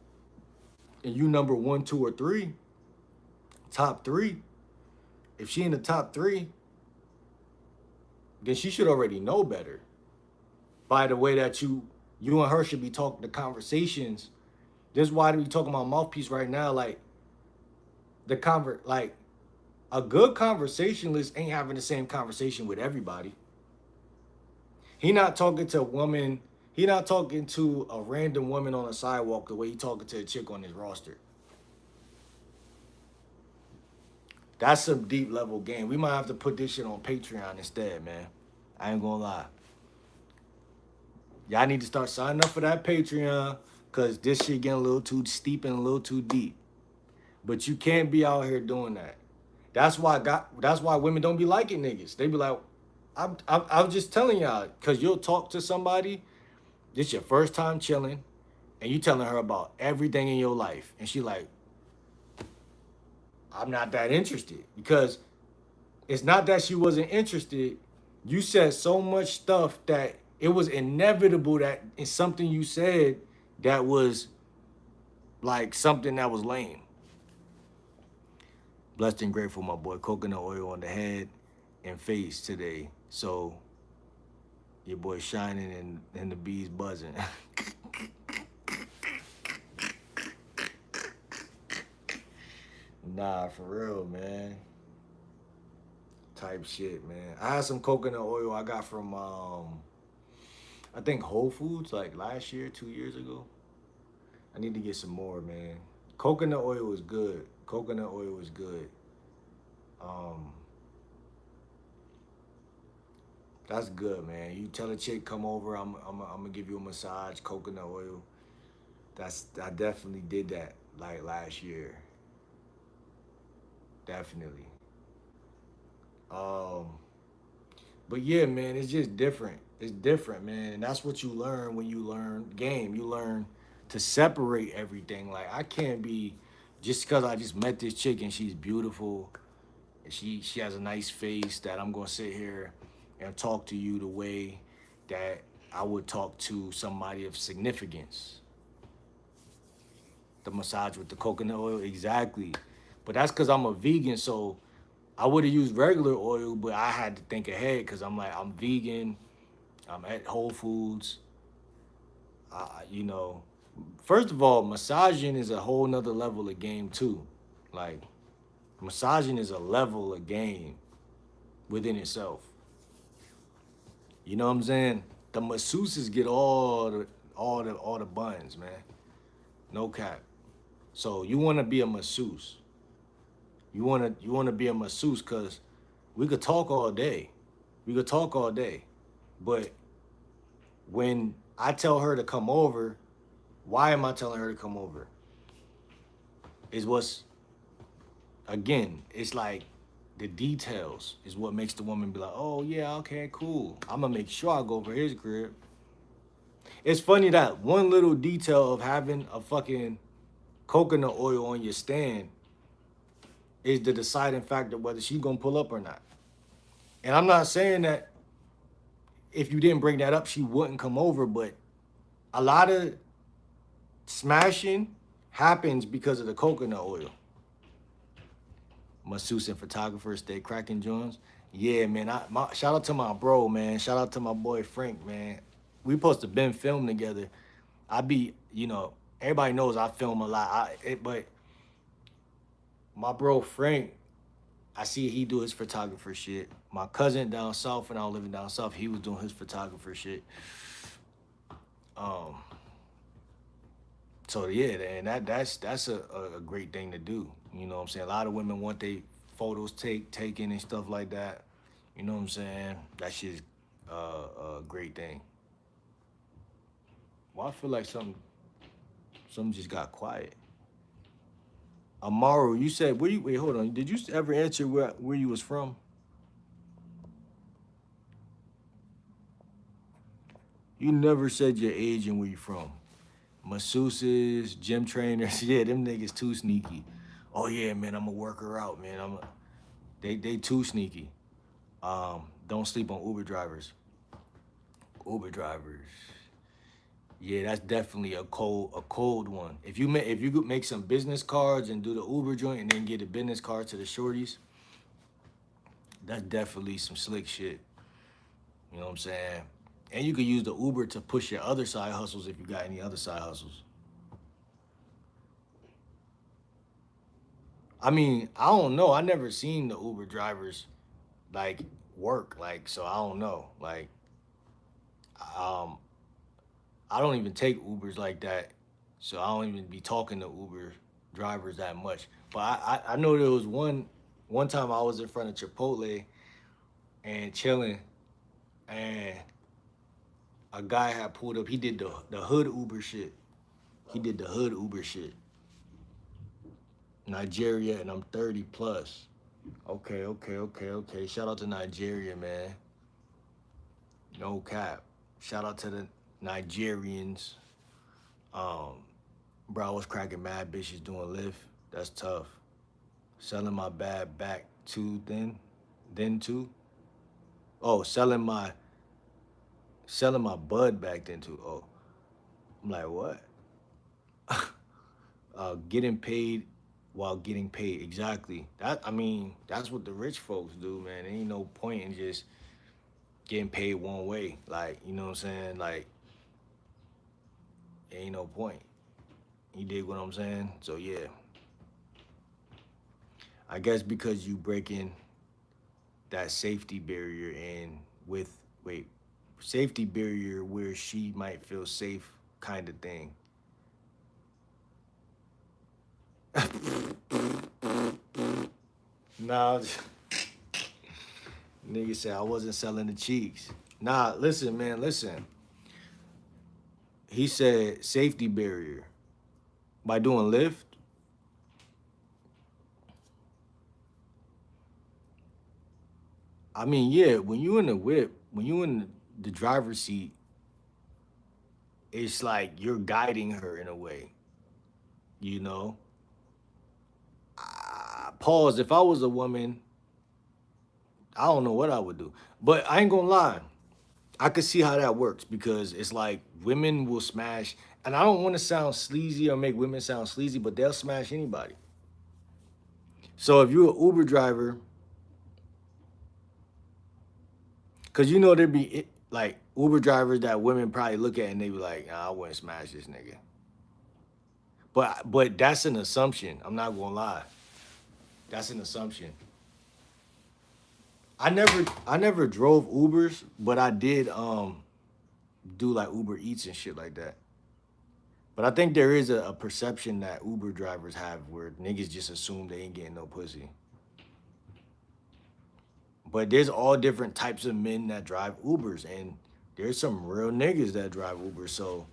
and you number one, two, or three, top three, if she in the top three, then she should already know better. By the way that you and her should be talking the conversations. This is why we talking about mouthpiece right now. Like like a good conversationalist ain't having the same conversation with everybody. He not talking to a woman. He not talking to a random woman on a sidewalk the way he talking to a chick on his roster. That's some deep level game. We might have to put this shit on Patreon instead, man. I ain't gonna lie. Y'all need to start signing up for that Patreon because this shit getting a little too steep and a little too deep. But you can't be out here doing that. That's why women don't be liking niggas. They be like, I'm just telling y'all, because you'll talk to somebody, this your first time chilling, and you telling her about everything in your life. And she like, I'm not that interested. Because it's not that she wasn't interested. You said so much stuff that it was inevitable that in something you said that was like something that was lame. Blessed and grateful, my boy. Coconut oil on the head and face today. So your boy shining and the bees buzzing. Nah, for real, man. Type shit, man. I had some coconut oil I got from I think Whole Foods like last year, 2 years ago. I need to get some more, man. Coconut oil is good. Coconut oil is good. Um, that's good, man. You tell a chick come over, I'm gonna give you a massage, coconut oil. I definitely did that like last year. Definitely. Um, but yeah, man, it's just different. It's different, man. And that's what you learn when you learn game. You learn to separate everything. Like I can't be just because I just met this chick and she's beautiful. And she has a nice face that I'm gonna sit here and talk to you the way that I would talk to somebody of significance. The massage with the coconut oil, exactly. But that's because I'm a vegan, so I would have used regular oil, but I had to think ahead because I'm like, I'm vegan. I'm at Whole Foods. You know, first of all, massaging is a whole nother level of game too. Like, massaging is a level of game within itself. You know what I'm saying? The masseuses get all the buns, man. No cap. So you want to be a masseuse. You want to be a masseuse because we could talk all day. We could talk all day. But when I tell her to come over, why am I telling her to come over? Is what's again, it's like the details is what makes the woman be like, oh yeah, okay, cool. I'm gonna make sure I go over his crib. It's funny that one little detail of having a fucking coconut oil on your stand is the deciding factor whether she's gonna pull up or not. And I'm not saying that if you didn't bring that up, she wouldn't come over, but a lot of smashing happens because of the coconut oil. Masseuse and photographers stay cracking joints. Yeah, man. Shout out to my bro, man. Shout out to my boy Frank, man. We supposed to been film together. I be, everybody knows I film a lot. But my bro Frank, I see he do his photographer shit. My cousin down south, when I was living down south, he was doing his photographer shit. Um, so yeah, and that's a great thing to do. You know what I'm saying? A lot of women want their photos taken and stuff like that. You know what I'm saying? That shit's a great thing. Well, I feel like something just got quiet. Amaru, you said where you wait, hold on. Did you ever answer where you was from? You never said your age and where you from. Masseuses, gym trainers, yeah, them niggas too sneaky. Oh yeah, man, I'm gonna work her out, man. They too sneaky. Don't sleep on Uber drivers. Uber drivers. Yeah, that's definitely a cold one. If you could make some business cards and do the Uber joint and then get a business card to the shorties, that's definitely some slick shit. You know what I'm saying? And you could use the Uber to push your other side hustles if you got any other side hustles. I mean, I don't know. I never seen the Uber drivers like work. Like, so I don't know. Like, um, I don't even take Ubers like that. So I don't even be talking to Uber drivers that much. But I know there was one time I was in front of Chipotle and chilling, and a guy had pulled up. He did the hood Uber shit. He did the hood Uber shit. Nigeria, and I'm 30 plus. Okay, okay, okay, okay. Shout out to Nigeria, man. No cap. Shout out to the Nigerians. Um, bro, I was cracking mad bitches doing Lyft. That's tough. Selling my bad back too then too. Oh, selling my bud back then too. Oh, I'm like, what? Getting paid while getting paid. Exactly. That's what the rich folks do, man. There ain't no point in just getting paid one way. Like, you know what I'm saying? Like, ain't no point. You dig what I'm saying? So yeah. I guess because you breaking that safety barrier and with wait, safety barrier where she might feel safe kind of thing. Nah, nigga said I wasn't selling the cheeks. Nah, listen, man, listen. He said safety barrier by doing Lyft. I mean, yeah, when you in the whip, when you in the driver's seat, it's like you're guiding her in a way, you know. Pause. If I was a woman, I don't know what I would do, but I ain't gonna lie. I could see how that works because it's like women will smash, and I don't want to sound sleazy or make women sound sleazy, but they'll smash anybody. So if you're an Uber driver, because you know there'd be like Uber drivers that women probably look at and they be like, nah, I wouldn't smash this nigga. But that's an assumption. I'm not gonna lie. That's an assumption. I never drove Ubers, but I did do like Uber Eats and shit like that. But I think there is a perception that Uber drivers have where niggas just assume they ain't getting no pussy. But there's all different types of men that drive Ubers, and there's some real niggas that drive Ubers. So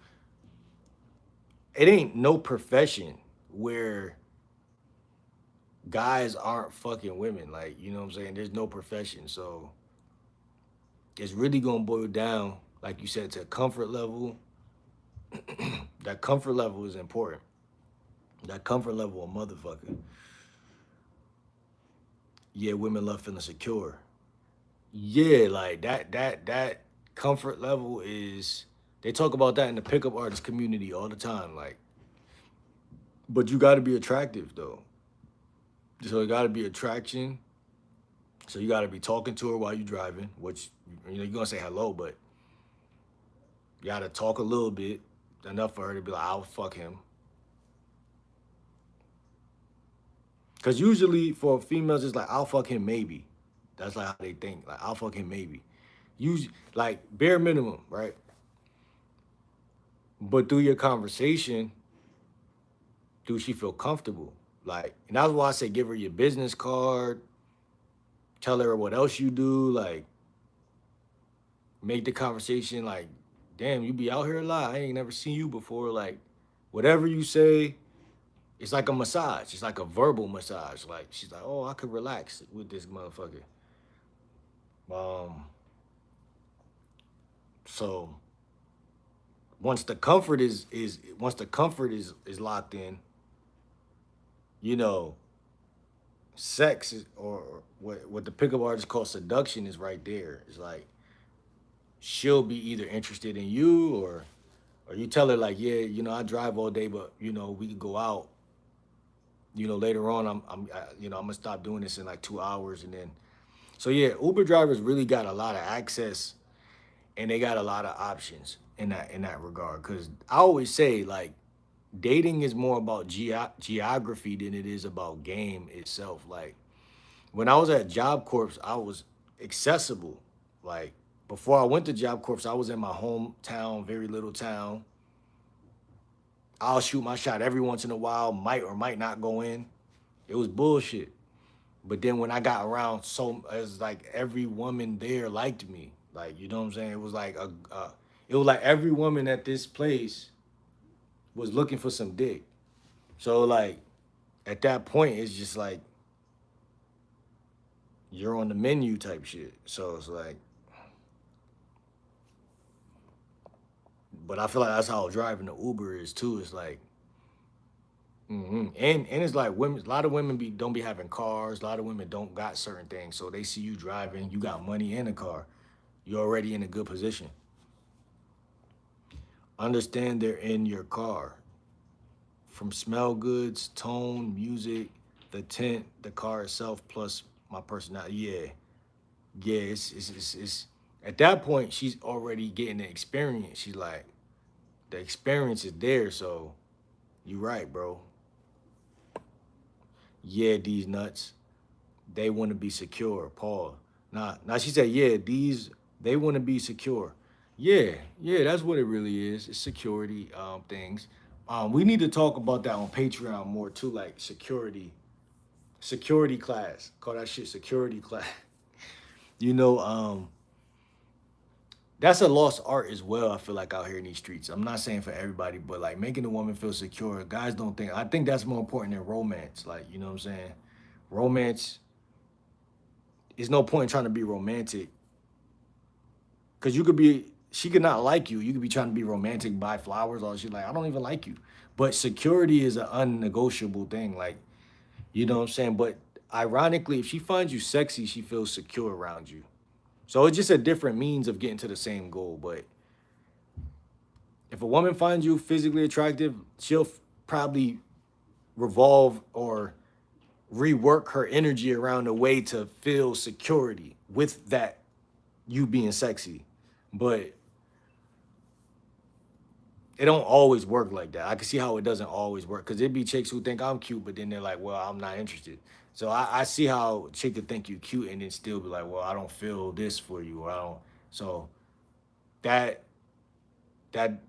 it ain't no profession where guys aren't fucking women. Like, you know what I'm saying? There's no profession. So it's really gonna boil down, like you said, to comfort level. That comfort level is important. That comfort level, a motherfucker. Yeah, women love feeling secure. Yeah, like that comfort level is they talk about that in the pickup artist community all the time. Like, but you gotta be attractive though. So it gotta be attraction. So you gotta be talking to her while you're driving, which you know you're gonna say hello, but you gotta talk a little bit, enough for her to be like, I'll fuck him. Cause usually for females, it's like I'll fuck him maybe. That's like how they think. Like I'll fuck him maybe. Use like bare minimum, right? But through your conversation, do she feel comfortable? Like, and that's why I say give her your business card, tell her what else you do, like make the conversation like, damn, you be out here a lot. I ain't never seen you before. Like, whatever you say, it's like a massage. It's like a verbal massage. Like she's like, oh, I could relax with this motherfucker. Um, so once the comfort is once the comfort is locked in, you know, sex is, or what the pickup artist call seduction is right there. It's like she'll be either interested in you or you tell her like, yeah, you know, I drive all day, but you know, we could go out. You know, later on, you know, I'm gonna stop doing this in like 2 hours, and then, so yeah, Uber drivers really got a lot of access, and they got a lot of options in that regard. Cause I always say like, dating is more about geography than it is about game itself. Like when I was at Job Corps, I was accessible. Like before I went to Job Corps, I was in my hometown, very little town. I'll shoot my shot every once in a while, might or might not go in. It was bullshit. But then when I got around, so it's like every woman there liked me. Like, you know what I'm saying? It was like it was like every woman at this place was looking for some dick. So like at that point, it's just like you're on the menu type shit. So it's like, but I feel like that's how driving the Uber is too. It's like, and it's like women. A lot of women don't be having cars. A lot of women don't got certain things, so they see you driving. You got money in a car. You're already in a good position. Understand they're in your car. From smell goods, tone, music, the tint, the car itself, plus my personality. Yeah, yeah. It's at that point she's already getting the experience. She's like, the experience is there. So you right, bro. Yeah, these nuts. they want to be secure. Paul. Now she said, yeah, they want to be secure. Yeah, yeah, that's what it really is. It's security things. We need to talk about that on Patreon more too, like security class. Call that shit security class. You know, that's a lost art as well. I feel like out here in these streets. I'm not saying for everybody, but like making a woman feel secure. Guys don't think. I think that's more important than romance. Like you know what I'm saying. Romance. There's no point in trying to be romantic because you could be. She could not like you. You could be trying to be romantic, buy flowers, all shit. Like I don't even like you. But security is an unnegotiable thing. Like you know what I'm saying. But ironically, if she finds you sexy, she feels secure around you. So it's just a different means of getting to the same goal. But if a woman finds you physically attractive, she'll probably revolve or rework her energy around a way to feel security with that you being sexy. But it don't always work like that. I can see how it doesn't always work because it'd be chicks who think I'm cute, but then they're like, well, I'm not interested. So I see how a chick could think you cute and then still be like, well, I don't feel this for you, or I don't. So that that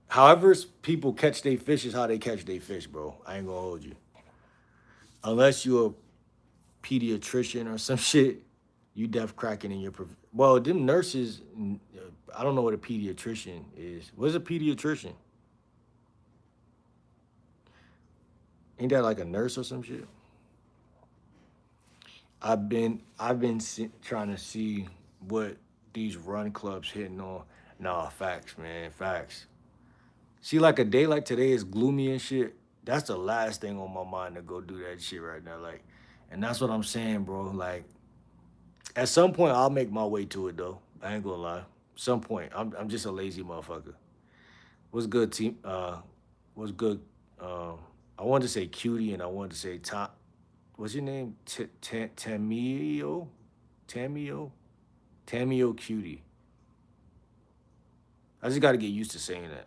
however people catch their fish is how they catch their fish, bro. I ain't gonna hold you. Unless you're a pediatrician or some shit, you deaf cracking in your well, them nurses. I don't know what a pediatrician is. What's a pediatrician? Ain't that like a nurse or some shit? I've been trying to see what these run clubs hitting on. Nah, facts, man, facts. See, like a day like today is gloomy and shit. That's the last thing on my mind to go do that shit right now. Like, and that's what I'm saying, bro. Like, at some point, I'll make my way to it though. I ain't gonna lie. Some point, I'm just a lazy motherfucker. What's good, team? What's good? I wanted to say cutie and I wanted to say top. What's your name? Tamio, Tamio, Tamio cutie. I just got to get used to saying that.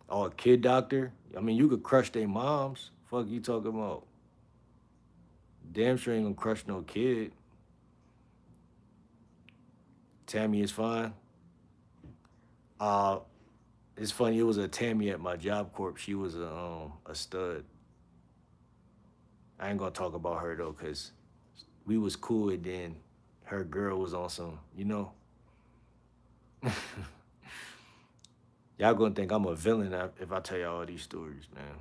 Oh, a kid doctor. I mean, you could crush their moms. Fuck you talking about? Damn sure ain't gonna crush no kid. Tammy is fine. Uh, it's funny. It was a Tammy at my job corp. She was a stud. I ain't gonna talk about her though, cause we was cool, and then her girl was on some. Y'all gonna think I'm a villain if I tell y'all all these stories, man.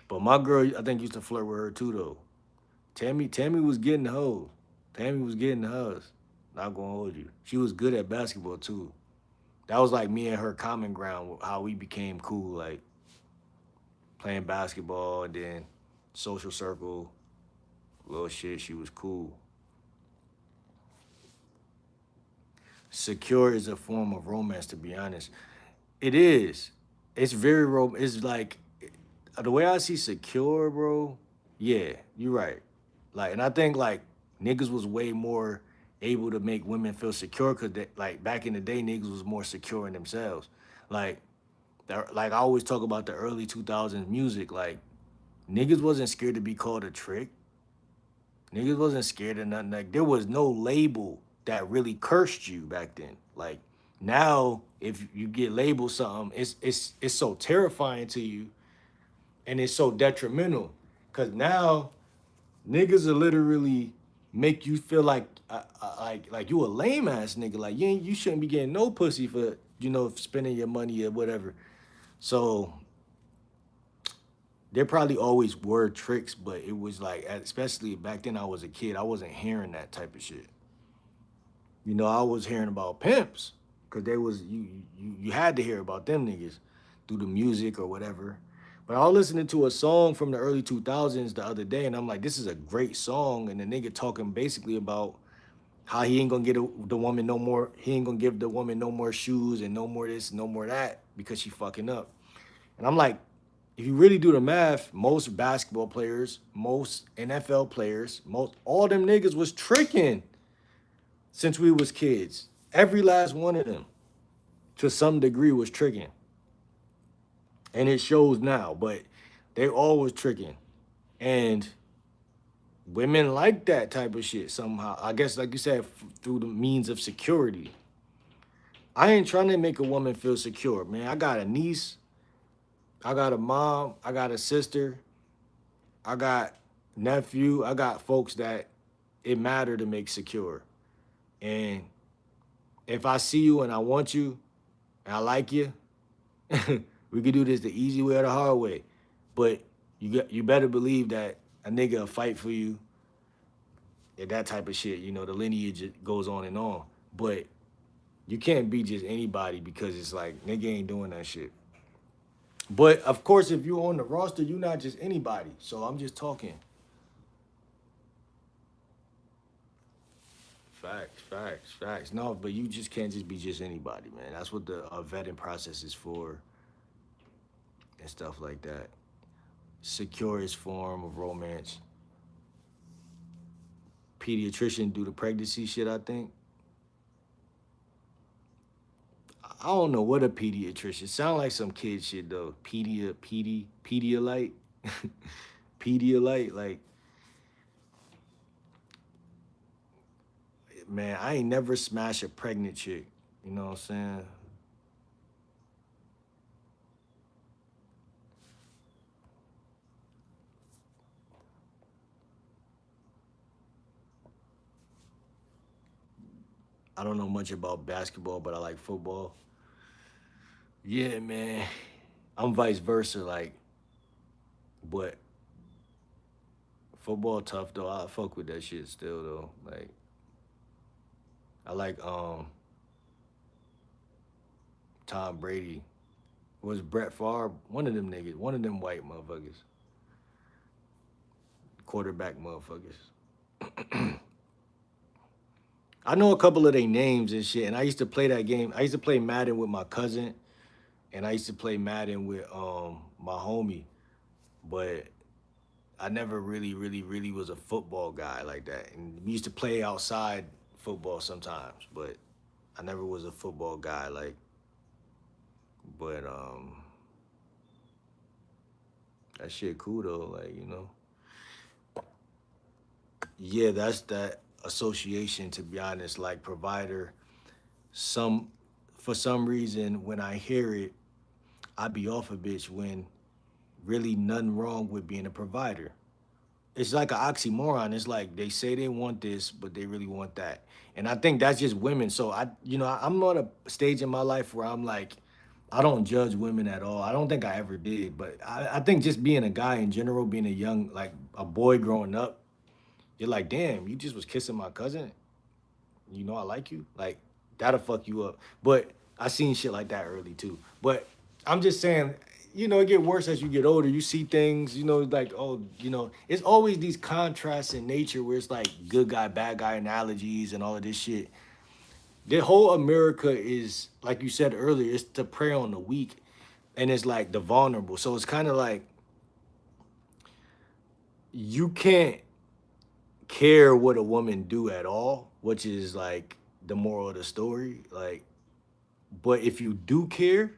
But my girl, I think used to flirt with her too though. Tammy was getting hoes. Tammy was getting hers. Not gonna hold you. She was good at basketball too. That was like me and her common ground, how we became cool, like playing basketball and then social circle, little shit. She was cool. Secure is a form of romance, to be honest. It is. It's very It's like the way I see secure, bro. Yeah, you're right. Like, and I think like niggas was way more able to make women feel secure because like back in the day, niggas was more secure in themselves. Like, like I always talk about the early 2000s music. Like, niggas wasn't scared to be called a trick. Niggas wasn't scared of nothing. Like, there was no label that really cursed you back then. Like, now if you get labeled something, it's so terrifying to you and it's so detrimental. Cause now niggas will literally make you feel like you a lame ass nigga. Like you shouldn't be getting no pussy for spending your money or whatever. So there probably always were tricks, but it was like, especially back then I was a kid, I wasn't hearing that type of shit. I was hearing about pimps because they was you had to hear about them niggas through the music or whatever. But I was listening to a song from the early 2000s the other day, and I'm like, this is a great song. And the nigga talking basically about how he ain't gonna get the woman no more. He ain't gonna give the woman no more shoes and no more this, no more that because she fucking up. And I'm like, if you really do the math, most basketball players, most NFL players, most all them niggas was tricking since we was kids. Every last one of them, to some degree, was tricking. And it shows now. But They always tricking. And women like that type of shit somehow. I guess, like you said, through the means of security. I ain't trying to make a woman feel secure, man. I got a niece, I got a mom, I got a sister, I got nephew, I got folks that it matter to make secure. And if I see you and I want you and I like you, we could do this the easy way or the hard way. But you better believe that a nigga will fight for you and that type of shit. You know, the lineage goes on and on. But you can't be just anybody because it's like nigga ain't doing that shit. But of course, if you're on the roster, you're not just anybody. So I'm just talking. Facts, facts, facts. No, but you just can't just be just anybody, man. That's what the vetting process is for and stuff like that. Securest form of romance. Pediatrician do the pregnancy shit, I think. I don't know what a pediatrician. Sound like some kid shit though. Pedialyte. Pedialyte. Like, man, I ain't never smash a pregnant chick. You know what I'm saying? I don't know much about basketball, but I like football. Yeah, man. I'm vice versa, like, but football tough though. I fuck with that shit still though. Like, I like Tom Brady. Was Brett Favre one of them niggas, one of them white motherfuckers, quarterback motherfuckers. I know a couple of their names and shit, and I used to play that game. I used to play Madden with my cousin, and I used to play Madden with my homie, but I never really was a football guy like that. And we used to play outside football sometimes, but I never was a football guy like. But that shit cool though, like you know. Yeah, that's that association. To be honest, like provider. Some for some reason when I hear it, I be off a bitch when really nothing wrong with being a provider. It's like an oxymoron. It's like they say they want this, but they really want that. And I think that's just women. So I'm not a stage in my life where I'm like, I don't judge women at all. I don't think I ever did. But I think just being a guy in general, being a young, like a boy growing up, you're like, damn, you just was kissing my cousin. You know I like you. Like that'll fuck you up. But I seen shit like that early too. But I'm just saying, it get worse as you get older. You see things, like it's always these contrasts in nature where it's like good guy, bad guy analogies and all of this shit. The whole America is, like you said earlier, it's to prey on the weak and it's like the vulnerable. So it's kind of like you can't care what a woman do at all, which is like the moral of the story. Like, but if you do care,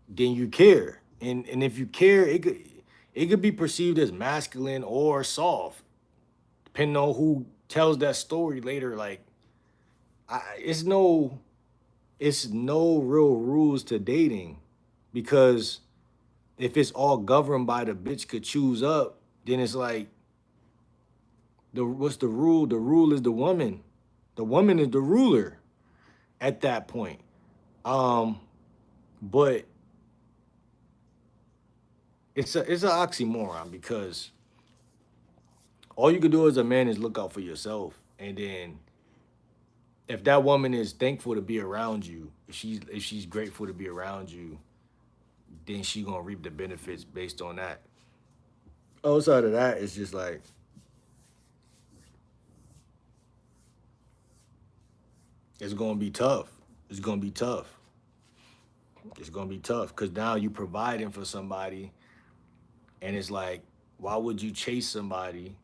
then you care. And if you care, it could be perceived as masculine or soft, depending on who tells that story later. Like, it's no real rules to dating because if it's all governed by the bitch could choose up, then it's like what's the rule? The rule is the woman. The woman is the ruler at that point. Um, but it's an oxymoron because all you can do as a man is look out for yourself, and then if that woman is thankful to be around you, if she's grateful to be around you, then she gonna reap the benefits based on that. Outside of that, it's just like it's gonna be tough. It's gonna be tough. It's gonna be tough because now you providing for somebody, and it's like, why would you chase somebody,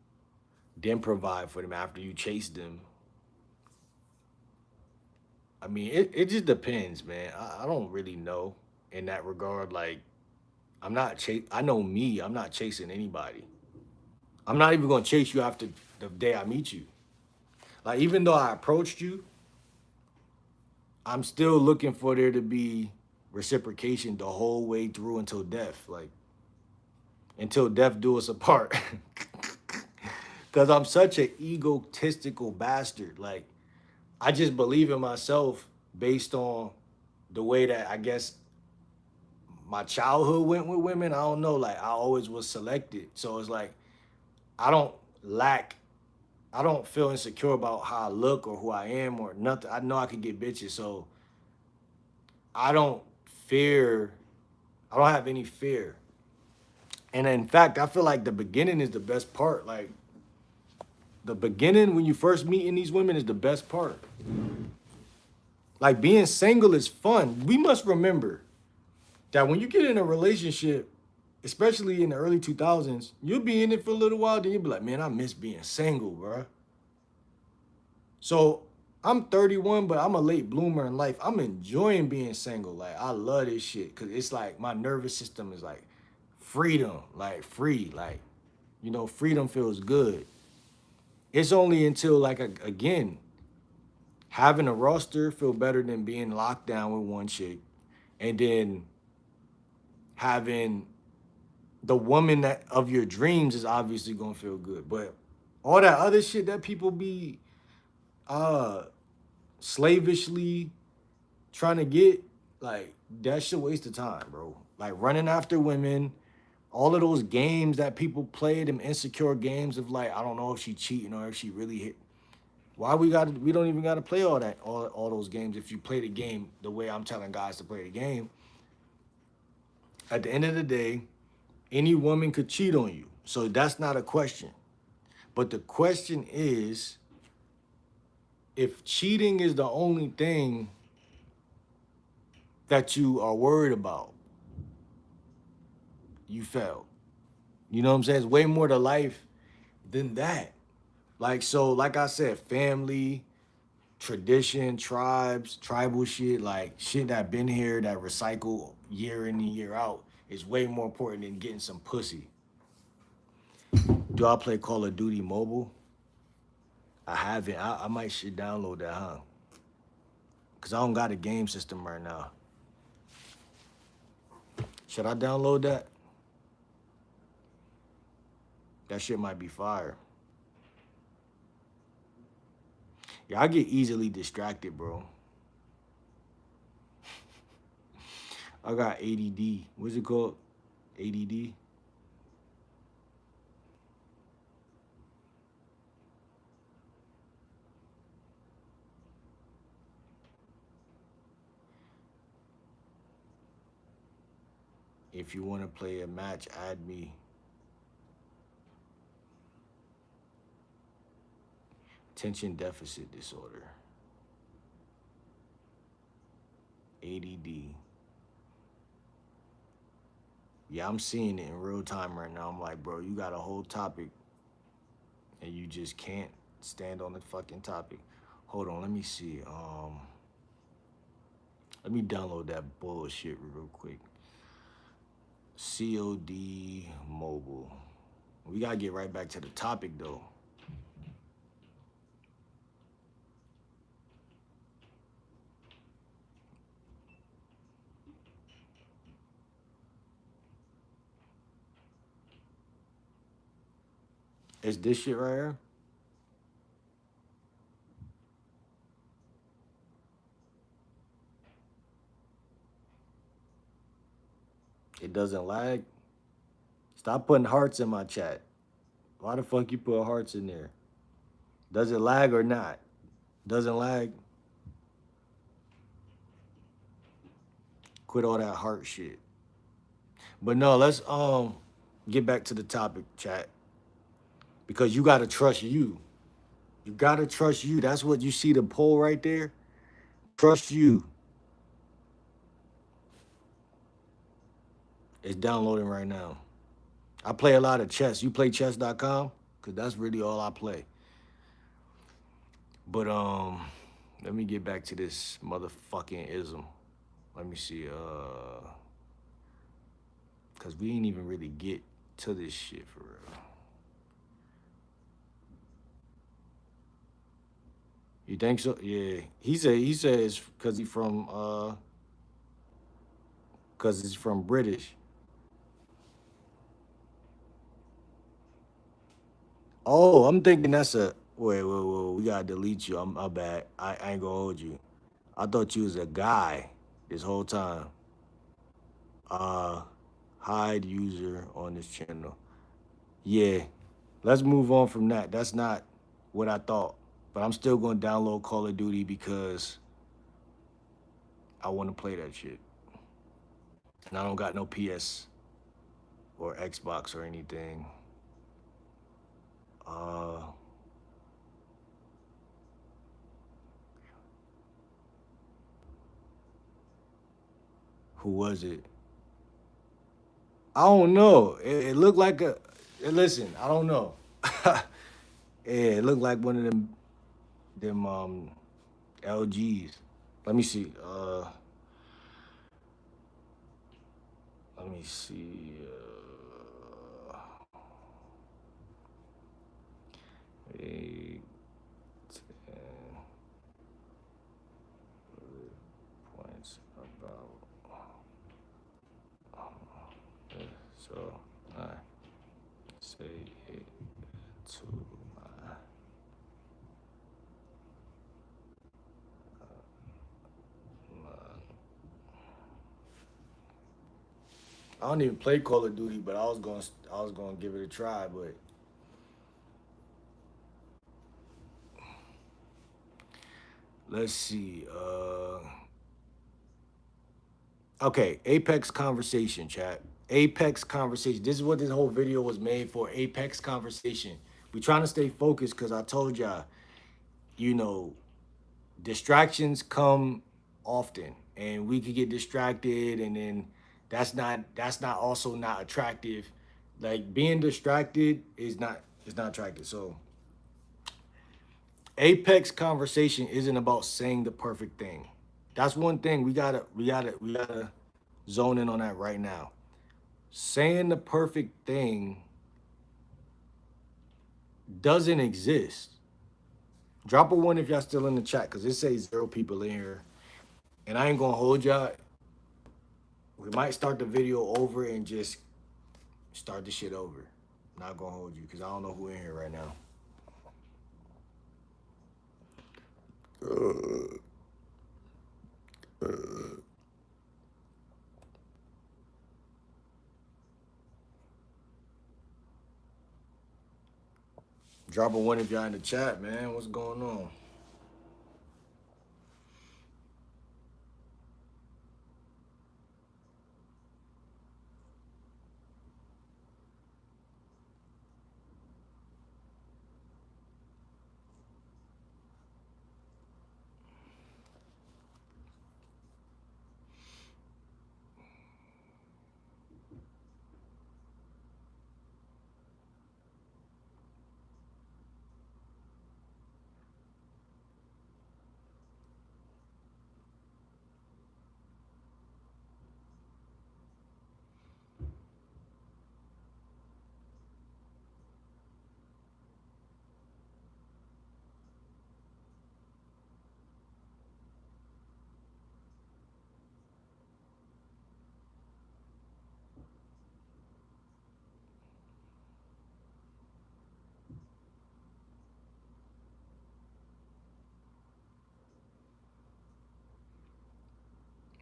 then provide for them after you chase them? I mean, it just depends, man. I don't really know in that regard. Like, I know me. I'm not chasing anybody. I'm not even gonna chase you after the day I meet you. Like even though I approached you, I'm still looking for there to be reciprocation the whole way through until death. Like until death do us apart. Cause I'm such an egotistical bastard. Like I just believe in myself based on the way that I guess my childhood went with women. I don't know. Like I always was selected. So it's like I don't lack I don't feel insecure about how I look or who I am or nothing. I know I can get bitches, so I don't fear. I don't have any fear. And in fact, I feel like the beginning is the best part. Like the beginning when you first meeting these women is the best part. Like being single is fun. We must remember that when you get in a relationship, especially in the early 2000s, you'll be in it for a little while, then you'll be like, man, I miss being single, bro. So I'm 31, but I'm a late bloomer in life. I'm enjoying being single. Like I love this shit because it's like my nervous system is like freedom, like free, like freedom feels good. It's only until like again having a roster feel better than being locked down with one chick, and then having the woman that of your dreams is obviously gonna feel good, but all that other shit that people be uh slavishly trying to get, like that shit waste of time, bro. Like running after women, all of those games that people play, them insecure games of like, I don't know if she cheating or if she really hit. Why we don't even gotta play all that, all those games if you play the game the way I'm telling guys to play the game. At the end of the day, any woman could cheat on you. So that's not a question. But the question is, if cheating is the only thing that you are worried about, you failed. You know what I'm saying? It's way more to life than that. Like, so, like I said, family, tradition, tribes, tribal shit, like shit that been here that recycle year in and year out is way more important than getting some pussy. Do I play Call of Duty Mobile? I haven't. I might should download that, huh? Cause I don't got a game system right now. Should I download that? That shit might be fire. Yeah, I get easily distracted, bro. I got ADD. What's it called? ADD? If you want to play a match, add me. Attention deficit disorder. ADD. Yeah, I'm seeing it in real time right now. I'm like, bro, you got a whole topic and you just can't stand on the fucking topic. Hold on, let me see. Let me download that bullshit real quick. COD mobile. We gotta get right back to the topic though. Is this shit right here? It doesn't lag. Stop putting hearts in my chat. Why the fuck you put hearts in there? Does it lag or not? Doesn't lag? Quit all that heart shit. But no, let's get back to the topic, chat. Because you gotta trust you. You gotta trust you. That's what you see the poll right there. Trust you. It's downloading right now. I play a lot of chess. You play chess.com? Cause that's really all I play. But let me get back to this motherfucking ism. Let me see. Cause Cause we didn't even really get to this shit for real. You think so? Yeah. He says cause he's from British. Oh, I'm thinking that's a wait, we gotta delete you. I'm my bad. I ain't gonna hold you. I thought you was a guy this whole time. Uh hide user on this channel. Yeah. Let's move on from that. That's not what I thought. But I'm still gonna download Call of Duty because I wanna play that shit. And I don't got no PS or Xbox or anything. Uh who was it? I don't know. It looked like a. Listen, I don't know. Yeah, it looked like one of them LGs. Let me see. Let me see. Eight, 10 points about. So I say it to my. I don't even play Call of Duty, but I was gonna give it a try. But let's see. Okay, Apex conversation, chat. Apex conversation. This is what this whole video was made for. Apex conversation. We trying to stay focused because I told y'all, you know, distractions come often, and we could get distracted, and then that's not also not attractive. Like being distracted is not attractive. So Apex conversation isn't about saying the perfect thing. That's one thing we gotta zone in on that right now. Saying the perfect thing doesn't exist. Drop a one if y'all still in the chat, cause it says 0 people in here, and I ain't gonna hold y'all. We might start the video over and just start the shit over. Not gonna hold you, cause I don't know who in here right now. Drop a one if y'all in the chat, man. What's going on?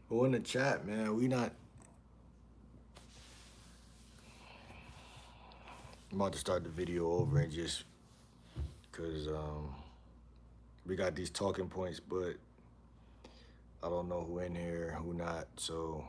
Who in the chat, man? We not. I'm about to start the video over and just cause we got these talking points, but I don't know who in here, who not. So